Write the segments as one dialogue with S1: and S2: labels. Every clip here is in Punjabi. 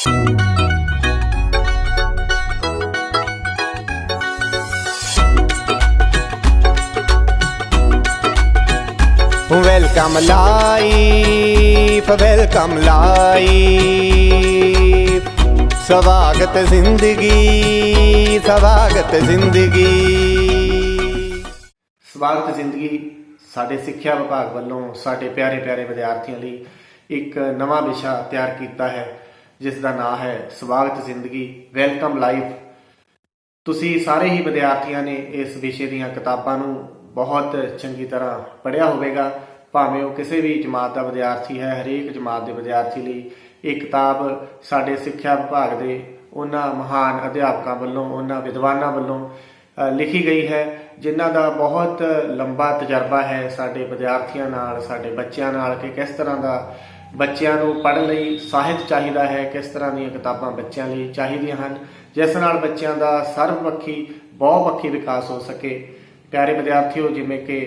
S1: वेलकम लाइफ, वेलकम लाइफ, स्वागत जिंदगी, स्वागत जिंदगी। स्वागत जिंदगी साडे सिक्ख्या विभाग वालों साडे प्यारे प्यारे विद्यार्थियों लिए एक नवा विशा तैयार किया है जिसका नाम है स्वागत जिंदगी, वेलकम लाइफ। तुसी सारे ही विद्यार्थियों ने इस विषय दीयां किताबां नूं बहुत चंगी तरह पढ़िया होगा, भावें वह किसी भी जमात का विद्यार्थी है। हरेक जमात के विद्यार्थी लिए एक किताब साडे सिक्ख्या विभाग के उन्हां महान अध्यापकों वालों, उन्हां विद्वानां वालों लिखी गई है, जिन्हां दा बहुत लंबा तजर्बा है साडे विद्यार्थियों नाल, साडे बच्चों नाल कि किस तरह का बच्चों को पढ़ने लई साहित चाहिदा है, किस तरह दी किताबां बच्चों लिए चाहिदियां हन, जिस नाल बच्चों का सर्वपक्षी बहुपक्षी विकास हो सके। प्यारे विद्यार्थियों, जिमें कि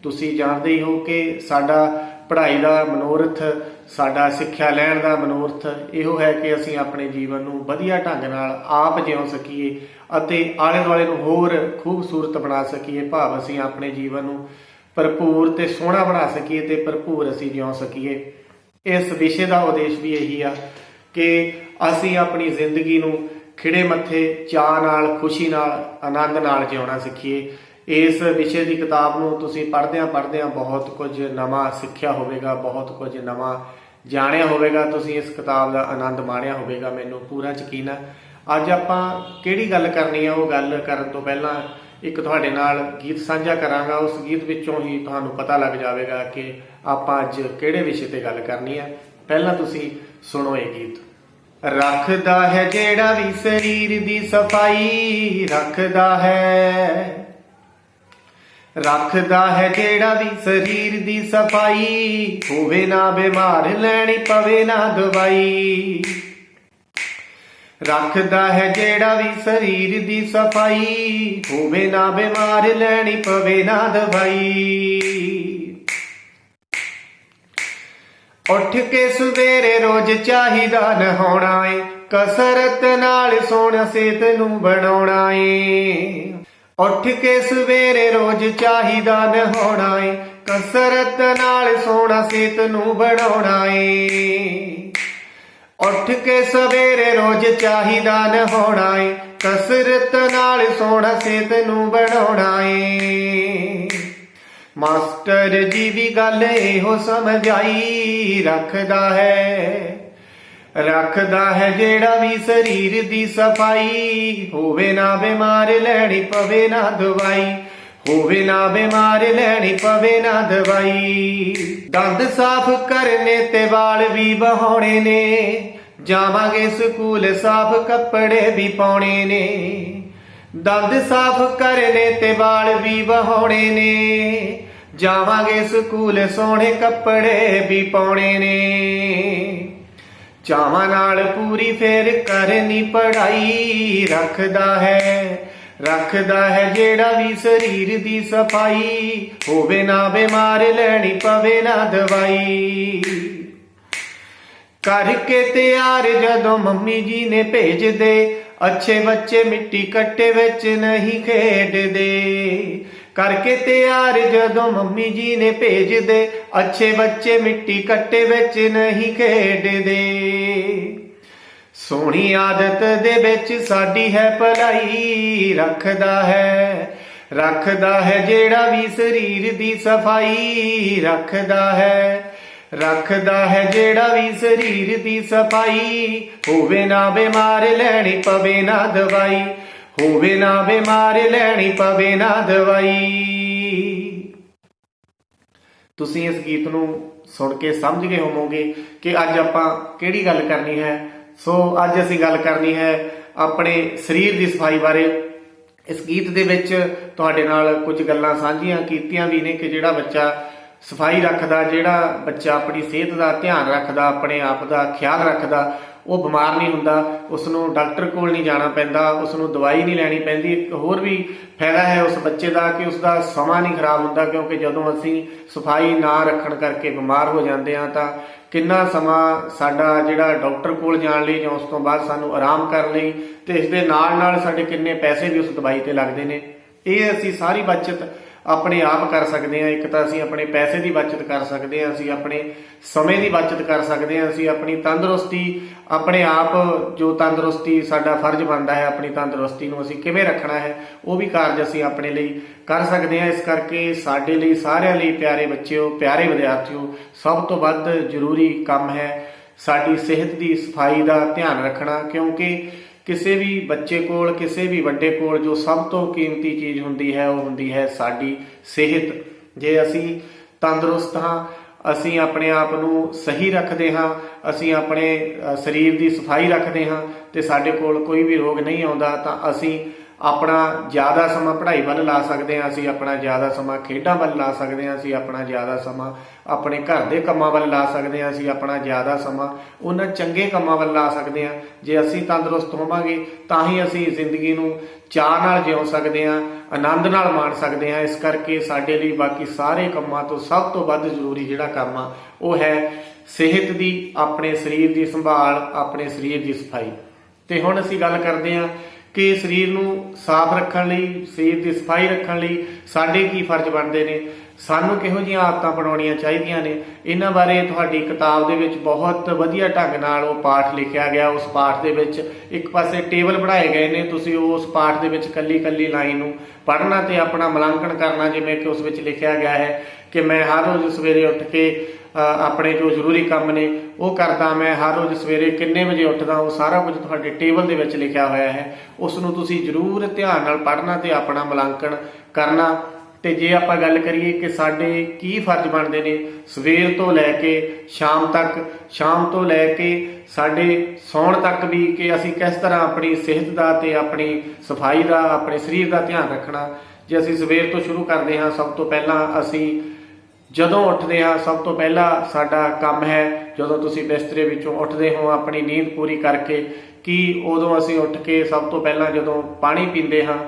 S1: तुसी जानते ही हो कि साडा पढ़ाई का मनोरथ, साडा सिक्ख्या लैण का मनोरथ इहो है कि असीं अपने जीवन नूं वधिया ढंग नाल आप जिउ सकीए अते आले दुआले नूं होर खूबसूरत बना सकीए। भाव असीं अपने जीवन नूं भरपूर ते सोहना बना सकीए ते भरपूर असीं जिउ सकीए। इस विषय का उद्देश भी यही आ कि असीं अपनी जिंदगी नूं खिड़े मत्थे चाह नाल, खुशी नाल, आनंद नाल जिउणा सीखीए। इस विषय की किताब नूं तुसीं पढ़दियां बहुत कुछ नवा सिੱਖਿਆ होवेगा, बहुत कुछ नवा जाणिया होवेगा, तुसीं इस किताब का आनंद माणिया होवेगा, मैनूं पूरा यकीन है। अज आपां किहड़ी गल करनी है, वो गल करन तो पहलां एक तुहाडे नाल गीत साझा करांगा। उस गीत विचों ही तुहानूं पता लग जाएगा कि आपां अज किहड़े विषय ते गल करनी है। पहलां तुसीं सुणो ये गीत। रखदा है जेड़ा भी शरीर दी सफाई, रखदा है जेड़ा भी शरीर दी सफाई, होवे ना बीमार लैनी पवे ना दवाई। रखदा है जेड़ा भी शरीर दी सफाई, होवे ना बीमार लैनी पवे ना दवाई। उठ के सवेरे रोज चाहिदा नहाउणा है, कसरत नाल सोहणा सेहत नूं बनाउणा है। उठ के सवेरे रोज चाहिदा नहाउणा है, कसरत नाल सोहणा सेहत नूं बनाउणा है। उठ के सवेरे रोज चाहिदा नहाउणा है, कसरत नाल सोहणा सेहत नूं बनाउणा है। मास्टर जी भी गल इहो समझाई, रखदा है जेड़ा भी शरीर दी सफाई, होवे ना बीमार लैनी पवे ना दवाई, होवे ना बीमार लैनी पवे ना दवाई। दंद साफ करने ते वाल भी बहाने ने, जावांगे स्कूल साफ कपड़े भी पाउणे ने। दंद साफ करने ते वाल भी बहाने ने, जावांगे स्कूल सोहणे कपड़े भी पाउणे ने। चावां नाल पूरी फेर करनी पढ़ाई, रखदा है जेड़ा भी शरीर दी सफाई, होवे ना बीमार लैनी पवे ना दवाई। करके तैयार जदों मम्मी जी ने भेज दे, अच्छे बच्चे मिट्टी कट्टे विच नहीं खेडदे। करके तैयार जदों मम्मी जी ने भेज दे, अच्छे बच्चे मिट्टी कट्टे विच नहीं खेडदे। सोहनी आदत दे विच साडी है भलाई, रखदा है जेड़ा भी शरीर दी सफाई, रखदा है जेड़ा भी शरीर दी सफाई, होवे ना बीमार लैनी पवे ना दवाई, होवे ना बीमार लैनी पवे ना दवाई। तुसीं इस गीत नूं सुन के समझ गए होवोगे कि अज आपां किहड़ी गल करनी है। सो अज असीं गल करनी है अपने शरीर की सफाई बारे। इस गीत दे विच तुहाडे नाल कुछ गल्लां साझीआं कीतियां भी ने कि जिहड़ा बच्चा सफाई रखदा, जिहड़ा बच्चा अपनी सेहत का ध्यान रखदा, अपने आप का ख्याल रखदा, वो बीमार नहीं हुंदा, उसनूं डॉक्टर कोल नहीं जाना पैंदा, उसनूं दवाई नहीं लैनी पैंदी। एक होर भी फायदा है उस बच्चे का कि उसका समा नहीं खराब हुंदा, क्योंकि जदों असीं सफाई ना रखण करके बीमार हो जाते हैं तो ਕਿੰਨਾ ਸਮਾਂ ਸਾਡਾ ਜਿਹੜਾ ਡਾਕਟਰ ਕੋਲ ਜਾਣ ਲਈ ਜਾਂ ਉਸ ਤੋਂ ਬਾਅਦ ਸਾਨੂੰ ਆਰਾਮ ਕਰਨ ਲਈ, ਤੇ ਇਸ ਦੇ ਨਾਲ ਨਾਲ ਸਾਡੇ ਕਿੰਨੇ ਪੈਸੇ ਵੀ ਉਸ ਦਵਾਈ ਤੇ ਲੱਗਦੇ ਨੇ। ਇਹ ਅਸੀਂ ਸਾਰੀ ਬਚਤ ਆਪਣੇ ਆਪ ਕਰ ਸਕਦੇ ਹਾਂ। ਇੱਕ ਤਾਂ ਅਸੀਂ ਆਪਣੇ ਪੈਸੇ ਦੀ ਬਚਤ ਕਰ ਸਕਦੇ ਹਾਂ, ਅਸੀਂ ਆਪਣੇ ਸਮੇਂ ਦੀ ਬਚਤ ਕਰ ਸਕਦੇ ਹਾਂ, ਅਸੀਂ ਆਪਣੀ ਤੰਦਰੁਸਤੀ ਆਪਣੇ ਆਪ ਜੋ ਤੰਦਰੁਸਤੀ ਸਾਡਾ ਫਰਜ਼ ਬਣਦਾ ਹੈ, ਆਪਣੀ ਤੰਦਰੁਸਤੀ ਨੂੰ ਅਸੀਂ ਕਿਵੇਂ ਰੱਖਣਾ ਹੈ ਉਹ ਵੀ ਕਾਰਜ ਅਸੀਂ ਆਪਣੇ ਲਈ ਕਰ ਸਕਦੇ ਹਾਂ। ਇਸ ਕਰਕੇ ਸਾਡੇ ਲਈ ਸਾਰਿਆਂ ਲਈ ਪਿਆਰੇ ਬੱਚਿਓ, ਪਿਆਰੇ ਵਿਦਿਆਰਥੀਓ, ਸਭ ਤੋਂ ਵੱਧ ਜ਼ਰੂਰੀ ਕੰਮ ਹੈ ਸਾਡੀ ਸਿਹਤ ਦੀ ਸਫਾਈ ਦਾ ਧਿਆਨ ਰੱਖਣਾ। ਕਿਉਂਕਿ ਕਿਸੇ ਵੀ ਬੱਚੇ ਕੋਲ, ਕਿਸੇ ਵੀ ਵੱਡੇ ਕੋਲ ਜੋ ਸਭ ਤੋਂ ਕੀਮਤੀ ਚੀਜ਼ ਹੁੰਦੀ ਹੈ ਉਹ ਹੁੰਦੀ ਹੈ ਸਾਡੀ ਸਿਹਤ। ਜੇ ਅਸੀਂ ਤੰਦਰੁਸਤ ਹਾਂ, ਅਸੀਂ ਆਪਣੇ ਆਪ ਨੂੰ ਸਹੀ ਰੱਖਦੇ ਹਾਂ, ਅਸੀਂ ਆਪਣੇ ਸਰੀਰ ਦੀ ਸਫਾਈ ਰੱਖਦੇ ਹਾਂ ਤੇ ਸਾਡੇ ਕੋਲ ਕੋਈ ਵੀ ਰੋਗ ਨਹੀਂ ਆਉਂਦਾ, ਤਾਂ ਅਸੀਂ ਆਪਣਾ ਜ਼ਿਆਦਾ ਸਮਾਂ ਪੜ੍ਹਾਈ ਵੱਲ ਲਾ ਸਕਦੇ ਹਾਂ, ਅਸੀਂ ਆਪਣਾ ਜ਼ਿਆਦਾ ਸਮਾਂ ਖੇਡਾਂ ਵੱਲ ਲਾ ਸਕਦੇ ਹਾਂ, ਅਸੀਂ ਆਪਣਾ ਜ਼ਿਆਦਾ ਸਮਾਂ ਆਪਣੇ ਘਰ ਦੇ ਕੰਮਾਂ ਵੱਲ ਲਾ ਸਕਦੇ ਹਾਂ, ਅਸੀਂ ਆਪਣਾ ਜ਼ਿਆਦਾ ਸਮਾਂ ਉਹਨਾਂ ਚੰਗੇ ਕੰਮਾਂ ਵੱਲ ਲਾ ਸਕਦੇ ਹਾਂ। ਜੇ ਅਸੀਂ ਤੰਦਰੁਸਤ ਹੋਵਾਂਗੇ ਤਾਂ ਹੀ ਅਸੀਂ ਜ਼ਿੰਦਗੀ ਨੂੰ ਚਾਅ ਨਾਲ ਜਿਉ ਸਕਦੇ ਹਾਂ, ਆਨੰਦ ਨਾਲ ਮਾਣ ਸਕਦੇ ਹਾਂ। ਇਸ ਕਰਕੇ ਸਾਡੇ ਲਈ ਬਾਕੀ ਸਾਰੇ ਕੰਮਾਂ ਤੋਂ ਸਭ ਤੋਂ ਵੱਧ ਜ਼ਰੂਰੀ ਜਿਹੜਾ ਕੰਮ ਆ ਉਹ ਹੈ ਸਿਹਤ ਦੀ, ਆਪਣੇ ਸਰੀਰ ਦੀ ਸੰਭਾਲ, ਆਪਣੇ ਸਰੀਰ ਦੀ ਸਫਾਈ। ਤੇ ਹੁਣ ਅਸੀਂ ਗੱਲ ਕਰਦੇ ਹਾਂ ਕਿ ਸਰੀਰ ਨੂੰ ਸਾਫ਼ ਰੱਖਣ ਲਈ, ਸਰੀਰ ਦੀ ਸਫਾਈ ਰੱਖਣ ਲਈ ਸਾਡੇ ਕੀ ਫਰਜ਼ ਬਣਦੇ ਨੇ, ਸਾਨੂੰ ਕਿਹੋ ਜਿਹੀਆਂ ਆਦਤਾਂ ਬਣਾਉਣੀਆਂ ਚਾਹੀਦੀਆਂ ਨੇ। ਇਹਨਾਂ ਬਾਰੇ ਤੁਹਾਡੀ ਕਿਤਾਬ ਦੇ ਵਿੱਚ ਬਹੁਤ ਵਧੀਆ ਢੰਗ ਨਾਲ ਉਹ ਪਾਠ ਲਿਖਿਆ ਗਿਆ। ਉਸ ਪਾਠ ਦੇ ਵਿੱਚ ਇੱਕ ਪਾਸੇ ਟੇਬਲ ਬਣਾਏ ਗਏ ਨੇ, ਤੁਸੀਂ ਉਸ ਪਾਠ ਦੇ ਵਿੱਚ ਕੱਲੀ ਕੱਲੀ ਲਾਈਨ ਨੂੰ ਪੜ੍ਹਨਾ ਤੇ ਆਪਣਾ ਮੁਲਾਂਕਣ ਕਰਨਾ। ਜਿਵੇਂ ਕਿ ਉਸ ਵਿੱਚ ਲਿਖਿਆ ਗਿਆ ਹੈ ਕਿ ਮੈਂ ਹਰ ਰੋਜ਼ ਸਵੇਰੇ ਉੱਠ ਕੇ ਆਪਣੇ ਜੋ ਜ਼ਰੂਰੀ ਕੰਮ ਨੇ ਉਹ ਕਰਦਾ, ਮੈਂ ਹਰ ਰੋਜ਼ ਸਵੇਰੇ ਕਿੰਨੇ ਵਜੇ ਉੱਠਦਾ, ਉਹ ਸਾਰਾ ਕੁਝ ਤੁਹਾਡੇ ਟੇਬਲ ਦੇ ਵਿੱਚ ਲਿਖਿਆ ਹੋਇਆ ਹੈ। ਉਸ ਨੂੰ ਤੁਸੀਂ ਜ਼ਰੂਰ ਧਿਆਨ ਨਾਲ ਪੜ੍ਹਨਾ ਤੇ ਆਪਣਾ ਮੁਲਾਂਕਣ ਕਰਨਾ। ਤੇ ਜੇ ਆਪਾਂ ਗੱਲ ਕਰੀਏ ਕਿ ਸਾਡੇ ਕੀ ਫਰਜ਼ ਬਣਦੇ ਨੇ ਸਵੇਰ ਤੋਂ ਲੈ ਕੇ ਸ਼ਾਮ ਤੱਕ, ਸ਼ਾਮ ਤੋਂ ਲੈ ਕੇ ਸਾਡੇ ਸੌਣ ਤੱਕ ਵੀ, ਕਿ ਅਸੀਂ ਕਿਸ ਤਰ੍ਹਾਂ ਆਪਣੀ ਸਿਹਤ ਦਾ ਤੇ ਆਪਣੀ ਸਫਾਈ ਦਾ, ਆਪਣੇ ਸਰੀਰ ਦਾ ਧਿਆਨ ਰੱਖਣਾ। ਜੇ ਅਸੀਂ ਸਵੇਰ ਤੋਂ ਸ਼ੁਰੂ ਕਰਦੇ ਹਾਂ, ਸਭ ਤੋਂ ਪਹਿਲਾਂ ਅਸੀਂ ਜਦੋਂ ਉੱਠਦੇ ਹਾਂ, ਸਭ ਤੋਂ ਪਹਿਲਾਂ ਸਾਡਾ ਕੰਮ ਹੈ, ਜਦੋਂ ਤੁਸੀਂ ਬਿਸਤਰੇ ਵਿੱਚੋਂ ਉੱਠਦੇ ਹੋ ਆਪਣੀ ਨੀਂਦ ਪੂਰੀ ਕਰਕੇ, ਕਿ ਉਦੋਂ ਅਸੀਂ ਉੱਠ ਕੇ ਸਭ ਤੋਂ ਪਹਿਲਾਂ ਜਦੋਂ ਪਾਣੀ ਪੀਂਦੇ ਹਾਂ,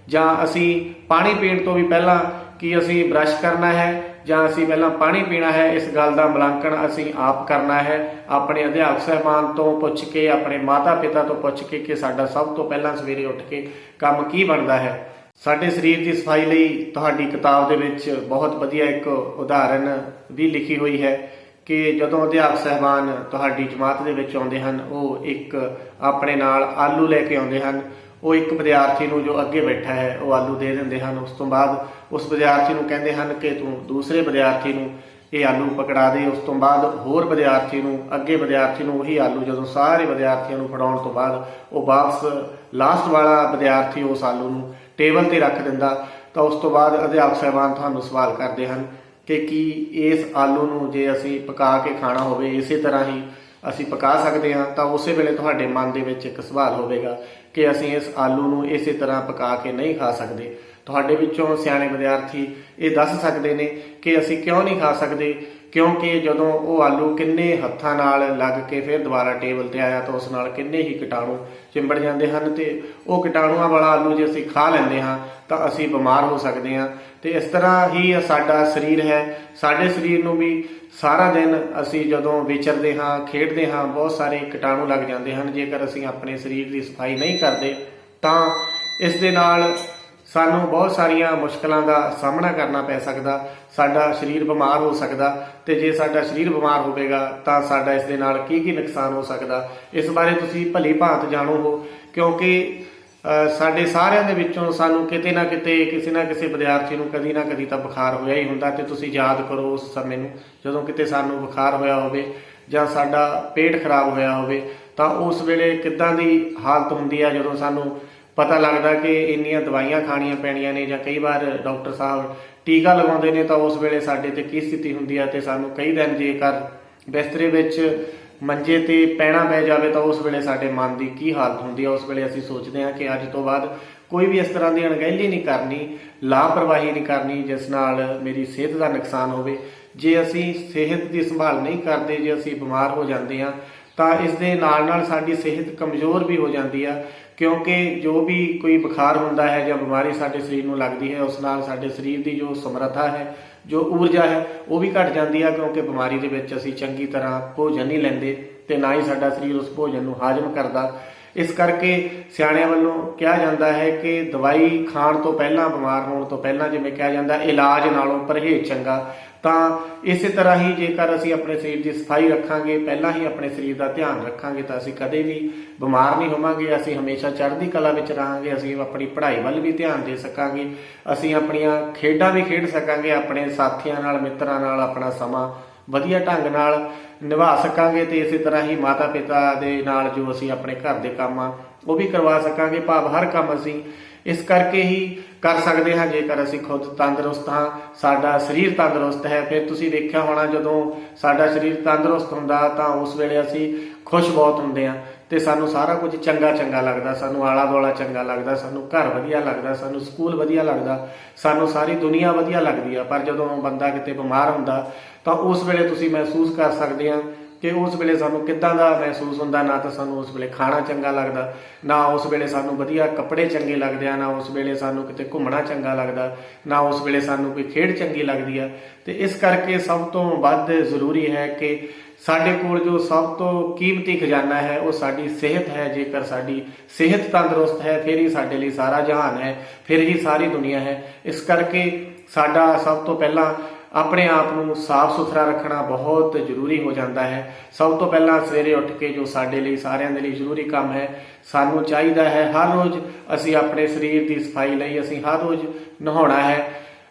S1: ਜਾਂ ਅਸੀਂ ਪਾਣੀ ਪੀਣ ਤੋਂ ਵੀ ਪਹਿਲਾਂ ਕਿ ਅਸੀਂ ਬਰੱਸ਼ ਕਰਨਾ ਹੈ ਜਾਂ ਅਸੀਂ ਪਹਿਲਾਂ ਪਾਣੀ ਪੀਣਾ ਹੈ, ਇਸ ਗੱਲ ਦਾ ਮੁਲਾਂਕਣ ਅਸੀਂ ਆਪ ਕਰਨਾ ਹੈ। ਆਪਣੇ ਅਧਿਆਪਕ ਸਾਹਿਬਾਨ ਤੋਂ ਪੁੱਛ ਕੇ, ਆਪਣੇ ਮਾਤਾ ਪਿਤਾ ਤੋਂ ਪੁੱਛ ਕੇ ਕਿ ਸਾਡਾ ਸਭ ਤੋਂ ਪਹਿਲਾਂ ਸਵੇਰੇ ਉੱਠ ਕੇ ਕੰਮ ਕੀ ਬਣਦਾ ਹੈ। ਸਾਡੇ ਸਰੀਰ ਦੀ ਸਫਾਈ ਲਈ ਤੁਹਾਡੀ ਕਿਤਾਬ ਦੇ ਵਿੱਚ ਬਹੁਤ ਵਧੀਆ ਇੱਕ ਉਦਾਹਰਨ ਵੀ ਲਿਖੀ ਹੋਈ ਹੈ ਕਿ ਜਦੋਂ ਅਧਿਆਪਕ ਸਾਹਿਬਾਨ ਤੁਹਾਡੀ ਜਮਾਤ ਦੇ ਵਿੱਚ ਆਉਂਦੇ ਹਨ, ਉਹ ਇੱਕ ਆਪਣੇ ਨਾਲ ਆਲੂ ਲੈ ਕੇ ਆਉਂਦੇ ਹਨ। ਉਹ ਇੱਕ ਵਿਦਿਆਰਥੀ ਨੂੰ ਜੋ ਅੱਗੇ ਬੈਠਾ ਹੈ ਉਹ ਆਲੂ ਦੇ ਦਿੰਦੇ ਹਨ। ਉਸ ਤੋਂ ਬਾਅਦ ਉਸ ਵਿਦਿਆਰਥੀ ਨੂੰ ਕਹਿੰਦੇ ਹਨ ਕਿ ਤੂੰ ਦੂਸਰੇ ਵਿਦਿਆਰਥੀ ਨੂੰ ਇਹ ਆਲੂ ਪਕੜਾ ਦੇ। ਉਸ ਤੋਂ ਬਾਅਦ ਹੋਰ ਵਿਦਿਆਰਥੀ ਨੂੰ, ਅੱਗੇ ਵਿਦਿਆਰਥੀ ਨੂੰ ਉਹੀ ਆਲੂ, ਜਦੋਂ ਸਾਰੇ ਵਿਦਿਆਰਥੀਆਂ ਨੂੰ ਫੜਾਉਣ ਤੋਂ ਬਾਅਦ ਉਹ ਵਾਪਸ ਲਾਸਟ ਵਾਲਾ ਵਿਦਿਆਰਥੀ ਉਸ ਆਲੂ ਨੂੰ ਟੇਬਲ ਤੇ ਰੱਖ ਦਿੰਦਾ, ਤਾਂ ਉਸ ਤੋਂ ਬਾਅਦ ਅਧਿਆਪਕ ਸਾਹਿਬਾਨ ਤੁਹਾਨੂੰ ਸਵਾਲ ਕਰਦੇ ਹਨ ਕਿ ਕੀ ਇਸ ਆਲੂ ਨੂੰ ਜੇ ਅਸੀਂ ਪਕਾ ਕੇ ਖਾਣਾ ਹੋਵੇ ਇਸੇ ਤਰ੍ਹਾਂ ਹੀ ਅਸੀਂ ਪਕਾ ਸਕਦੇ ਹਾਂ? ਤਾਂ ਉਸੇ ਵੇਲੇ ਤੁਹਾਡੇ ਮਨ ਦੇ ਵਿੱਚ ਇੱਕ ਸਵਾਲ ਹੋਵੇਗਾ ਕਿ ਅਸੀਂ ਇਸ ਆਲੂ ਨੂੰ ਇਸੇ ਤਰ੍ਹਾਂ ਪਕਾ ਕੇ ਨਹੀਂ ਖਾ ਸਕਦੇ। ਤੁਹਾਡੇ ਵਿੱਚੋਂ ਸਿਆਣੇ ਵਿਦਿਆਰਥੀ ਇਹ ਦੱਸ ਸਕਦੇ ਨੇ ਕਿ ਅਸੀਂ ਕਿਉਂ ਨਹੀਂ ਖਾ ਸਕਦੇ, ਕਿਉਂਕਿ ਜਦੋਂ ਉਹ ਆਲੂ ਕਿੰਨੇ ਹੱਥਾਂ ਨਾਲ ਲੱਗ ਕੇ ਫਿਰ ਦੁਬਾਰਾ ਟੇਬਲ ਤੇ ਆਇਆ ਤਾਂ ਉਸ ਨਾਲ ਕਿੰਨੇ ਹੀ ਕੀਟਾਣੂ ਚਿੰਬੜ ਜਾਂਦੇ ਹਨ, ਤੇ ਉਹ ਕੀਟਾਣੂਆਂ ਵਾਲਾ ਆਲੂ ਜੇ ਅਸੀਂ ਖਾ ਲੈਂਦੇ ਹਾਂ ਤਾਂ ਅਸੀਂ ਬਿਮਾਰ ਹੋ ਸਕਦੇ ਹਾਂ। ਤੇ ਇਸ ਤਰ੍ਹਾਂ ਹੀ ਸਾਡਾ ਸਰੀਰ ਹੈ, ਸਾਡੇ ਸਰੀਰ ਨੂੰ ਵੀ ਸਾਰਾ ਦਿਨ ਅਸੀਂ ਜਦੋਂ ਵਿਚਰਦੇ ਹਾਂ, ਖੇਡਦੇ ਹਾਂ, ਬਹੁਤ ਸਾਰੇ ਕੀਟਾਣੂ ਲੱਗ ਜਾਂਦੇ ਹਨ। ਜੇਕਰ ਅਸੀਂ ਆਪਣੇ ਸਰੀਰ ਦੀ ਸਫਾਈ ਨਹੀਂ ਕਰਦੇ ਤਾਂ ਇਸ ਦੇ ਨਾਲ ਸਾਨੂੰ ਬਹੁਤ ਸਾਰੀਆਂ ਮੁਸ਼ਕਲਾਂ ਦਾ ਸਾਹਮਣਾ ਕਰਨਾ ਪੈ ਸਕਦਾ, ਸਾਡਾ ਸਰੀਰ ਬਿਮਾਰ ਹੋ ਸਕਦਾ। ਤੇ ਜੇ ਸਾਡਾ ਸਰੀਰ ਬਿਮਾਰ ਹੋਵੇਗਾ ਤਾਂ ਸਾਡਾ ਇਸ ਦੇ ਨਾਲ ਕੀ ਕੀ ਨੁਕਸਾਨ ਹੋ ਸਕਦਾ, ਇਸ ਬਾਰੇ ਤੁਸੀਂ ਭਲੀ ਭਾਂਤ ਜਾਣੋ ਹੋ। ਕਿਉਂਕਿ ਸਾਡੇ ਸਾਰਿਆਂ ਦੇ ਵਿੱਚੋਂ ਸਾਨੂੰ ਕਿਤੇ ਨਾ ਕਿਤੇ, ਕਿਸੇ ਨਾ ਕਿਸੇ ਵਿਦਿਆਰਥੀ ਨੂੰ ਕਦੀ ਨਾ ਕਦੀ ਤਾਂ ਬੁਖਾਰ ਹੋਇਆ ਹੀ ਹੁੰਦਾ। ਤੇ ਤੁਸੀਂ ਯਾਦ ਕਰੋ ਉਸ ਸਮੇਂ ਨੂੰ ਜਦੋਂ ਕਿਤੇ ਸਾਨੂੰ ਬੁਖਾਰ ਹੋਇਆ ਹੋਵੇ ਜਾਂ ਸਾਡਾ ਪੇਟ ਖਰਾਬ ਹੋਇਆ ਹੋਵੇ, ਤਾਂ ਉਸ ਵੇਲੇ ਕਿੱਦਾਂ ਦੀ ਹਾਲਤ ਹੁੰਦੀ ਹੈ ਜਦੋਂ ਸਾਨੂੰ ਪਤਾ ਲੱਗਦਾ ਕਿ ਇੰਨੀਆਂ ਦਵਾਈਆਂ ਖਾਣੀਆਂ ਪੈਣੀਆਂ ਨੇ, ਜਾਂ ਕਈ ਵਾਰ ਡਾਕਟਰ ਸਾਹਿਬ ਟੀਕਾ ਲਗਾਉਂਦੇ ਨੇ, ਤਾਂ ਉਸ ਵੇਲੇ ਸਾਡੇ ਤੇ ਕੀ ਸਥਿਤੀ ਹੁੰਦੀ ਹੈ। ਤੇ ਸਾਨੂੰ ਕਈ ਦਿਨ ਜੇਕਰ ਬਿਸਤਰੇ ਵਿੱਚ ਮੰਜੇ ਤੇ ਪੈਣਾ ਪੈ ਜਾਵੇ ਤਾਂ ਉਸ ਵੇਲੇ ਸਾਡੇ ਮਨ ਦੀ ਕੀ ਹਾਲਤ ਹੁੰਦੀ ਹੈ। ਉਸ ਵੇਲੇ ਅਸੀਂ ਸੋਚਦੇ ਹਾਂ ਕਿ ਅੱਜ ਤੋਂ ਬਾਅਦ ਕੋਈ ਵੀ ਇਸ ਤਰ੍ਹਾਂ ਦੀ ਅਣਗਹਿਲੀ ਨਹੀਂ ਕਰਨੀ, ਲਾਪਰਵਾਹੀ ਨਹੀਂ ਕਰਨੀ ਜਿਸ ਨਾਲ ਮੇਰੀ ਸਿਹਤ ਦਾ ਨੁਕਸਾਨ ਹੋਵੇ। ਜੇ ਅਸੀਂ ਸਿਹਤ ਦੀ ਸੰਭਾਲ ਨਹੀਂ ਕਰਦੇ, ਜੇ ਅਸੀਂ ਬਿਮਾਰ ਹੋ ਜਾਂਦੇ ਹਾਂ, ਤਾਂ ਇਸ ਦੇ ਨਾਲ ਨਾਲ ਸਾਡੀ ਸਿਹਤ ਕਮਜ਼ੋਰ ਵੀ ਹੋ ਜਾਂਦੀ ਆ। ਕਿਉਂਕਿ ਜੋ ਵੀ ਕੋਈ ਬੁਖਾਰ ਹੁੰਦਾ ਹੈ ਜਾਂ ਬਿਮਾਰੀ ਸਾਡੇ ਸਰੀਰ ਨੂੰ ਲੱਗਦੀ ਹੈ, ਉਸ ਨਾਲ ਸਾਡੇ ਸਰੀਰ ਦੀ ਜੋ ਸਮਰੱਥਾ ਹੈ, ਜੋ ਊਰਜਾ ਹੈ ਉਹ ਵੀ ਘਟ ਜਾਂਦੀ ਆ, ਕਿਉਂਕਿ ਬਿਮਾਰੀ ਦੇ ਵਿੱਚ ਅਸੀਂ ਚੰਗੀ ਤਰ੍ਹਾਂ ਭੋਜਨ ਨਹੀਂ ਲੈਂਦੇ ਤੇ ਨਾ ਹੀ ਸਾਡਾ ਸਰੀਰ ਉਸ ਭੋਜਨ ਨੂੰ ਹਾਜ਼ਮ ਕਰਦਾ। ਇਸ ਕਰਕੇ ਸਿਆਣਿਆਂ ਵੱਲੋਂ ਕਿਹਾ ਜਾਂਦਾ ਹੈ ਕਿ ਦਵਾਈ ਖਾਣ ਤੋਂ ਪਹਿਲਾਂ, ਬਿਮਾਰ ਹੋਣ ਤੋਂ ਪਹਿਲਾਂ, ਜਿਵੇਂ ਕਿਹਾ ਜਾਂਦਾ ਇਲਾਜ ਨਾਲੋਂ ਪਰਹੇਜ਼ ਚੰਗਾ। ਤਾਂ ਇਸੇ ਤਰ੍ਹਾਂ ਹੀ ਜੇਕਰ ਅਸੀਂ ਆਪਣੇ ਸਰੀਰ ਦੀ ਸਫਾਈ ਰੱਖਾਂਗੇ, ਪਹਿਲਾਂ ਹੀ ਆਪਣੇ ਸਰੀਰ ਦਾ ਧਿਆਨ ਰੱਖਾਂਗੇ, ਤਾਂ ਅਸੀਂ ਕਦੇ ਵੀ ਬਿਮਾਰ ਨਹੀਂ ਹੋਵਾਂਗੇ। ਅਸੀਂ ਹਮੇਸ਼ਾ ਚੜ੍ਹਦੀ ਕਲਾ ਵਿੱਚ ਰਹਾਂਗੇ। ਅਸੀਂ ਆਪਣੀ ਪੜ੍ਹਾਈ ਵੱਲ ਵੀ ਧਿਆਨ ਦੇ ਸਕਾਂਗੇ। ਅਸੀਂ ਆਪਣੀਆਂ ਖੇਡਾਂ ਵੀ ਖੇਡ ਸਕਾਂਗੇ, ਆਪਣੇ ਸਾਥੀਆਂ ਨਾਲ, ਮਿੱਤਰਾਂ ਨਾਲ ਆਪਣਾ ਸਮਾਂ ਵਧੀਆ ਢੰਗ ਨਾਲ ਨਿਭਾ ਸਕਾਂਗੇ। ਤੇ ਇਸੇ ਤਰ੍ਹਾਂ ਹੀ ਮਾਤਾ ਪਿਤਾ ਦੇ ਨਾਲ ਜੋ ਅਸੀਂ ਆਪਣੇ ਘਰ ਦੇ ਕੰਮ ਆ ਉਹ ਵੀ ਕਰਵਾ ਸਕਾਂਗੇ। ਭਾਵ ਹਰ ਕੰਮ ਅਸੀਂ ਇਸ ਕਰਕੇ ਹੀ ਕਰ ਸਕਦੇ ਹਾਂ ਜੇਕਰ ਅਸੀਂ ਖੁਦ ਤੰਦਰੁਸਤ ਹਾਂ, ਸਾਡਾ ਸਰੀਰ ਤੰਦਰੁਸਤ ਹੈ। ਫਿਰ ਤੁਸੀਂ ਦੇਖਿਆ ਹੋਣਾ, ਜਦੋਂ ਸਾਡਾ ਸਰੀਰ ਤੰਦਰੁਸਤ ਹੁੰਦਾ ਤਾਂ ਉਸ ਵੇਲੇ ਅਸੀਂ ਖੁਸ਼ ਬਹੁਤ ਹੁੰਦੇ ਹਾਂ ਤੇ ਸਾਨੂੰ ਸਾਰਾ ਕੁਝ ਚੰਗਾ ਚੰਗਾ ਲੱਗਦਾ। ਸਾਨੂੰ ਆਲਾ ਦੁਆਲਾ ਚੰਗਾ ਲੱਗਦਾ, ਸਾਨੂੰ ਘਰ ਵਧੀਆ ਲੱਗਦਾ, ਸਾਨੂੰ ਸਕੂਲ ਵਧੀਆ ਲੱਗਦਾ, ਸਾਨੂੰ ਸਾਰੀ ਦੁਨੀਆ ਵਧੀਆ ਲੱਗਦੀ ਆ। ਪਰ ਜਦੋਂ ਬੰਦਾ ਕਿਤੇ ਬਿਮਾਰ ਹੁੰਦਾ ਤਾਂ ਉਸ ਵੇਲੇ ਤੁਸੀਂ ਮਹਿਸੂਸ ਕਰ ਸਕਦੇ ਆ ਕਿ ਉਸ ਵੇਲੇ ਸਾਨੂੰ ਕਿੱਦਾਂ ਦਾ ਮਹਿਸੂਸ ਹੁੰਦਾ। ਨਾ ਤਾਂ ਸਾਨੂੰ ਉਸ ਵੇਲੇ ਖਾਣਾ ਚੰਗਾ ਲੱਗਦਾ, ਨਾ ਉਸ ਵੇਲੇ ਸਾਨੂੰ ਵਧੀਆ ਕੱਪੜੇ ਚੰਗੇ ਲੱਗਦੇ ਆ, ਨਾ ਉਸ ਵੇਲੇ ਸਾਨੂੰ ਕਿਤੇ ਘੁੰਮਣਾ ਚੰਗਾ ਲੱਗਦਾ, ਨਾ ਉਸ ਵੇਲੇ ਸਾਨੂੰ ਕੋਈ ਖੇਡ ਚੰਗੀ ਲੱਗਦੀ ਆ। ਤੇ ਇਸ ਕਰਕੇ ਸਭ ਤੋਂ ਵੱਧ ਜ਼ਰੂਰੀ ਹੈ ਕਿ ਸਾਡੇ ਕੋਲ ਜੋ ਸਭ ਤੋਂ ਕੀਮਤੀ ਖਜ਼ਾਨਾ ਹੈ ਉਹ ਸਾਡੀ ਸਿਹਤ ਹੈ। ਜੇਕਰ ਸਾਡੀ ਸਿਹਤ ਤੰਦਰੁਸਤ ਹੈ ਫਿਰ ਹੀ ਸਾਡੇ ਲਈ ਸਾਰਾ ਜਹਾਨ ਹੈ, ਫਿਰ ਹੀ ਸਾਰੀ ਦੁਨੀਆ ਹੈ। ਇਸ ਕਰਕੇ ਸਾਡਾ ਸਭ ਤੋਂ ਪਹਿਲਾਂ ਆਪਣੇ ਆਪ ਨੂੰ ਸਾਫ਼ ਸੁਥਰਾ ਰੱਖਣਾ ਬਹੁਤ ਜ਼ਰੂਰੀ ਹੋ ਜਾਂਦਾ ਹੈ। ਸਭ ਤੋਂ ਪਹਿਲਾਂ ਸਵੇਰੇ ਉੱਠ ਕੇ ਜੋ ਸਾਡੇ ਲਈ, ਸਾਰਿਆਂ ਦੇ ਲਈ ਜ਼ਰੂਰੀ ਕੰਮ ਹੈ, ਸਾਨੂੰ ਚਾਹੀਦਾ ਹੈ ਹਰ ਰੋਜ਼ ਅਸੀਂ ਆਪਣੇ ਸਰੀਰ ਦੀ ਸਫਾਈ ਲਈ ਅਸੀਂ ਹਰ ਰੋਜ਼ ਨਹਾਉਣਾ ਹੈ।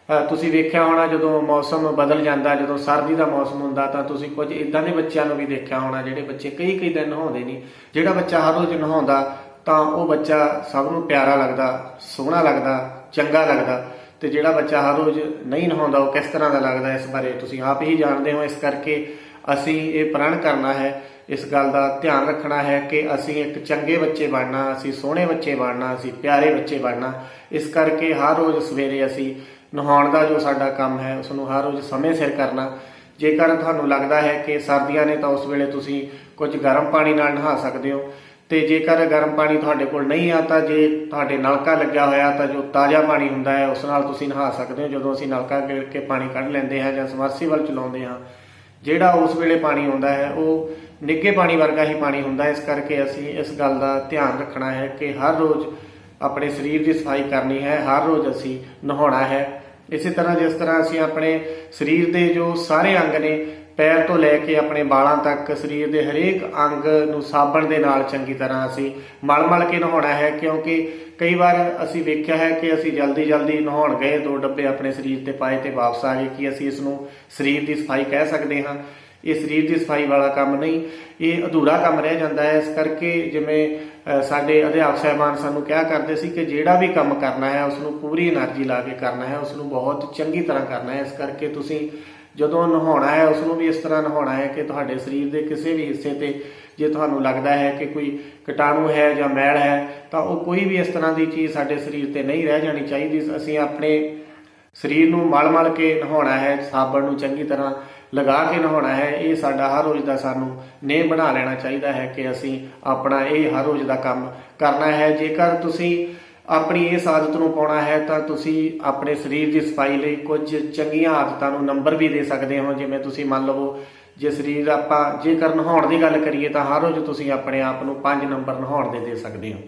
S1: ਤੁਸੀਂ ਵੇਖਿਆ ਹੋਣਾ, ਜਦੋਂ ਮੌਸਮ ਬਦਲ ਜਾਂਦਾ, ਜਦੋਂ ਸਰਦੀ ਦਾ ਮੌਸਮ ਹੁੰਦਾ ਤਾਂ ਤੁਸੀਂ ਕੁਝ ਇੱਦਾਂ ਦੇ ਬੱਚਿਆਂ ਨੂੰ ਵੀ ਦੇਖਿਆ ਹੋਣਾ ਜਿਹੜੇ ਬੱਚੇ ਕਈ ਕਈ ਦਿਨ ਨਹਾਉਂਦੇ ਨਹੀਂ। ਜਿਹੜਾ ਬੱਚਾ ਹਰ ਰੋਜ਼ ਨਹਾਉਂਦਾ ਤਾਂ ਉਹ ਬੱਚਾ ਸਭ ਨੂੰ ਪਿਆਰਾ ਲੱਗਦਾ, ਸੋਹਣਾ ਲੱਗਦਾ, ਚੰਗਾ ਲੱਗਦਾ। ਤੇ ਜਿਹੜਾ ਬੱਚਾ ਹਰ ਰੋਜ਼ ਨਹੀਂ ਨਹਾਉਂਦਾ ਉਹ ਕਿਸ ਤਰ੍ਹਾਂ ਦਾ ਲੱਗਦਾ, ਇਸ ਬਾਰੇ ਤੁਸੀਂ ਆਪ ਹੀ ਜਾਣਦੇ ਹੋ। ਇਸ ਕਰਕੇ ਅਸੀਂ ਇਹ ਪ੍ਰਣ ਕਰਨਾ ਹੈ, ਇਸ ਗੱਲ ਦਾ ਧਿਆਨ ਰੱਖਣਾ ਹੈ ਕਿ ਅਸੀਂ ਇੱਕ ਚੰਗੇ ਬੱਚੇ ਬਣਨਾ, ਅਸੀਂ ਸੋਹਣੇ ਬੱਚੇ ਬਣਨਾ, ਅਸੀਂ ਪਿਆਰੇ ਬੱਚੇ ਬਣਨਾ। ਇਸ ਕਰਕੇ ਹਰ ਰੋਜ਼ ਸਵੇਰੇ ਅਸੀਂ ਨਹਾਉਣ ਦਾ ਜੋ ਸਾਡਾ ਕੰਮ ਹੈ ਉਸ ਨੂੰ ਹਰ ਰੋਜ਼ ਸਮੇਂ ਸਿਰ ਕਰਨਾ। ਜੇਕਰ ਤੁਹਾਨੂੰ ਲੱਗਦਾ ਹੈ ਕਿ ਸਰਦੀਆਂ ਨੇ ਤਾਂ ਉਸ ਵੇਲੇ ਤੁਸੀਂ ਕੁਝ ਗਰਮ ਪਾਣੀ ਨਾਲ ਨਹਾ ਸਕਦੇ ਹੋ। ਤੇ ਜੇਕਰ ਗਰਮ ਪਾਣੀ ਤੁਹਾਡੇ ਕੋਲ ਨਹੀਂ ਆ ਤਾਂ ਜੇ ਤੁਹਾਡੇ ਨਲਕਾ ਲੱਗਿਆ ਹੋਇਆ ਤਾਂ ਜੋ ਤਾਜ਼ਾ ਪਾਣੀ ਹੁੰਦਾ ਹੈ ਉਸ ਨਾਲ ਤੁਸੀਂ ਨਹਾ ਸਕਦੇ ਹੋ। ਜਦੋਂ ਅਸੀਂ ਨਲਕਾ ਗੇੜ ਕੇ ਪਾਣੀ ਕੱਢ ਲੈਂਦੇ ਹਾਂ ਜਾਂ ਸਮਰਸੀਬਲ ਚਲਾਉਂਦੇ ਹਾਂ, ਜਿਹੜਾ ਉਸ ਵੇਲੇ ਪਾਣੀ ਆਉਂਦਾ ਹੈ ਉਹ ਨਿੱਘੇ ਪਾਣੀ ਵਰਗਾ ਹੀ ਪਾਣੀ ਹੁੰਦਾ। ਇਸ ਕਰਕੇ ਅਸੀਂ ਇਸ ਗੱਲ ਦਾ ਧਿਆਨ ਰੱਖਣਾ ਹੈ ਕਿ ਹਰ ਰੋਜ਼ ਆਪਣੇ ਸਰੀਰ ਦੀ ਸਫਾਈ ਕਰਨੀ ਹੈ, ਹਰ ਰੋਜ਼ ਅਸੀਂ ਨਹਾਉਣਾ ਹੈ। ਇਸੇ ਤਰ੍ਹਾਂ ਜਿਸ ਤਰ੍ਹਾਂ ਅਸੀਂ ਆਪਣੇ ਸਰੀਰ ਦੇ ਜੋ ਸਾਰੇ ਅੰਗ ਨੇ, ਪੈਰ ਤੋਂ ਲੈ ਕੇ ਆਪਣੇ ਵਾਲਾਂ ਤੱਕ, ਸਰੀਰ ਦੇ ਹਰੇਕ ਅੰਗ ਨੂੰ ਸਾਬਣ ਦੇ ਨਾਲ ਚੰਗੀ ਤਰ੍ਹਾਂ ਅਸੀਂ ਮਲ ਕੇ ਨਹਾਉਣਾ ਹੈ। ਕਿਉਂਕਿ ਕਈ ਵਾਰ ਅਸੀਂ ਵੇਖਿਆ ਹੈ ਕਿ ਅਸੀਂ ਜਲਦੀ ਨਹਾਉਣ ਗਏ, 2 ਡੱਬੇ ਆਪਣੇ ਸਰੀਰ ਤੇ ਪਾਏ ਤੇ ਵਾਪਸ ਆ ਗਏ। ਕਿ ਅਸੀਂ ਇਸ ਨੂੰ ਸਰੀਰ ਦੀ ਸਫਾਈ ਕਹਿ ਸਕਦੇ ਹਾਂ? ਇਹ ਸਰੀਰ ਦੀ ਸਫਾਈ ਵਾਲਾ ਕੰਮ ਨਹੀਂ, ਇਹ ਅਧੂਰਾ ਕੰਮ ਰਹਿ ਜਾਂਦਾ ਹੈ। ਇਸ ਕਰਕੇ ਜਿਵੇਂ ਸਾਡੇ ਅਧਿਆਪਕ ਸਾਹਿਬਾਨ ਸਾਨੂੰ ਕਿਹਾ ਕਰਦੇ ਸੀ ਕਿ ਜਿਹੜਾ ਵੀ ਕੰਮ ਕਰਨਾ ਹੈ ਉਸ ਨੂੰ ਪੂਰੀ એનર્ਜੀ ਲਾ ਕੇ ਕਰਨਾ ਹੈ, ਉਸ ਨੂੰ ਬਹੁਤ ਚੰਗੀ ਤਰ੍ਹਾਂ ਕਰਨਾ ਹੈ। ਇਸ ਕਰਕੇ ਤੁਸੀਂ ਜਦੋਂ ਨਹਾਉਣਾ ਹੈ ਉਸ ਨੂੰ ਵੀ ਇਸ ਤਰ੍ਹਾਂ ਨਹਾਉਣਾ ਹੈ ਕਿ ਤੁਹਾਡੇ ਸਰੀਰ ਦੇ ਕਿਸੇ ਵੀ ਹਿੱਸੇ ਤੇ ਜੇ ਤੁਹਾਨੂੰ ਲੱਗਦਾ ਹੈ ਕਿ ਕੋਈ ਕੀਟਾਣੂ ਹੈ ਜਾਂ ਮੈਲ ਹੈ ਤਾਂ ਉਹ ਕੋਈ ਵੀ ਇਸ ਤਰ੍ਹਾਂ ਦੀ ਚੀਜ਼ ਸਾਡੇ ਸਰੀਰ ਤੇ ਨਹੀਂ ਰਹਿ ਜਾਣੀ ਚਾਹੀਦੀ। ਅਸੀਂ ਆਪਣੇ ਸਰੀਰ ਨੂੰ ਮਲ ਕੇ ਨਹਾਉਣਾ ਹੈ, ਸਾਬਣ ਨੂੰ ਚੰਗੀ ਤਰ੍ਹਾਂ ਲਗਾ ਕੇ ਨਹਾਉਣਾ ਹੈ। ਇਹ ਸਾਡਾ ਹਰ ਰੋਜ਼ ਦਾ ਸਾਨੂੰ ਨੇਮ ਬਣਾ ਲੈਣਾ ਚਾਹੀਦਾ ਹੈ ਕਿ ਅਸੀਂ ਆਪਣਾ ਇਹ ਹਰ ਰੋਜ਼ ਦਾ ਕੰਮ ਕਰਨਾ ਹੈ। ਜੇਕਰ ਤੁਸੀਂ ਆਪਣੀ ਇਸ ਆਦਤ ਨੂੰ ਪਾਉਣਾ ਹੈ ਤਾਂ ਤੁਸੀਂ ਆਪਣੇ ਸਰੀਰ ਦੀ ਸਫਾਈ ਲਈ ਕੁਝ ਚੰਗੀਆਂ ਆਦਤਾਂ ਨੂੰ ਨੰਬਰ ਵੀ ਦੇ ਸਕਦੇ ਹੋ। ਜਿਵੇਂ ਤੁਸੀਂ ਮੰਨ ਲਵੋ, ਜੇ ਸਰੀਰ ਆਪਾਂ ਜੇਕਰ ਨਹਾਉਣ ਦੀ ਗੱਲ ਕਰੀਏ ਤਾਂ ਹਰ ਰੋਜ਼ ਤੁਸੀਂ ਆਪਣੇ ਆਪ ਨੂੰ 5 ਨੰਬਰ ਨਹਾਉਣ ਦੇ ਸਕਦੇ ਹੋ।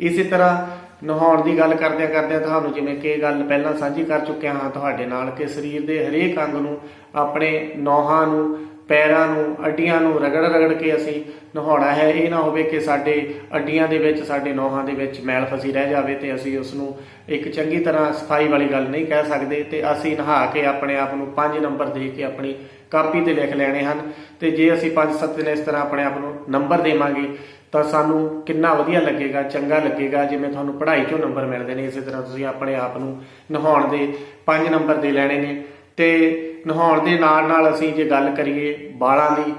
S1: ਇਸੇ ਤਰ੍ਹਾਂ ਨਹਾਉਣ ਦੀ ਗੱਲ ਕਰਦਿਆਂ ਤੁਹਾਨੂੰ ਜਿਵੇਂ ਕਿ ਗੱਲ ਪਹਿਲਾਂ ਸਾਂਝੀ ਕਰ ਚੁੱਕਿਆ ਹਾਂ ਤੁਹਾਡੇ ਨਾਲ ਕਿ ਸਰੀਰ ਦੇ ਹਰੇਕ ਅੰਗ ਨੂੰ, ਆਪਣੇ ਨੌਹਾਂ ਨੂੰ, ਪੈਰਾਂ ਨੂੰ, ਅੱਡੀਆਂ ਨੂੰ ਰਗੜ ਕੇ ਅਸੀਂ ਨਹਾਉਣਾ ਹੈ। ਇਹ ਨਾ ਹੋਵੇ ਕਿ ਸਾਡੇ ਅੱਡੀਆਂ ਦੇ ਵਿੱਚ, ਸਾਡੇ ਨੌਹਾਂ ਦੇ ਵਿੱਚ ਮੈਲ ਫਸੀ ਰਹਿ ਜਾਵੇ ਤੇ ਅਸੀਂ ਉਸ ਨੂੰ ਇੱਕ ਚੰਗੀ ਤਰ੍ਹਾਂ ਸਫਾਈ ਵਾਲੀ ਗੱਲ ਨਹੀਂ ਕਹਿ ਸਕਦੇ। ਤੇ ਅਸੀਂ ਨਹਾ ਕੇ ਆਪਣੇ ਆਪ ਨੂੰ 5 ਨੰਬਰ ਦੇ ਕੇ ਆਪਣੀ ਕਾਪੀ ਤੇ ਲਿਖ ਲੈਣੇ ਹਨ। ਤੇ ਜੇ ਅਸੀਂ 5-7 ਦਿਨ ਇਸ ਤਰ੍ਹਾਂ ਆਪਣੇ ਆਪ ਨੂੰ ਨੰਬਰ ਦੇਵਾਂਗੇ ਤਾਂ ਸਾਨੂੰ ਕਿੰਨਾ ਵਧੀਆ ਲੱਗੇਗਾ, ਚੰਗਾ ਲੱਗੇਗਾ। ਜਿਵੇਂ ਤੁਹਾਨੂੰ ਪੜ੍ਹਾਈ 'ਚੋਂ ਨੰਬਰ ਮਿਲਦੇ ਨੇ, ਇਸੇ ਤਰ੍ਹਾਂ ਤੁਸੀਂ ਆਪਣੇ ਆਪ ਨੂੰ ਨਹਾਉਣ ਦੇ 5 ਨੰਬਰ ਦੇ ਲੈਣੇ ਨੇ। ਤੇ ਨਹਾਉਣ ਦੇ ਨਾਲ ਅਸੀਂ ਜੇ ਗੱਲ ਕਰੀਏ ਵਾਲਾਂ ਦੀ,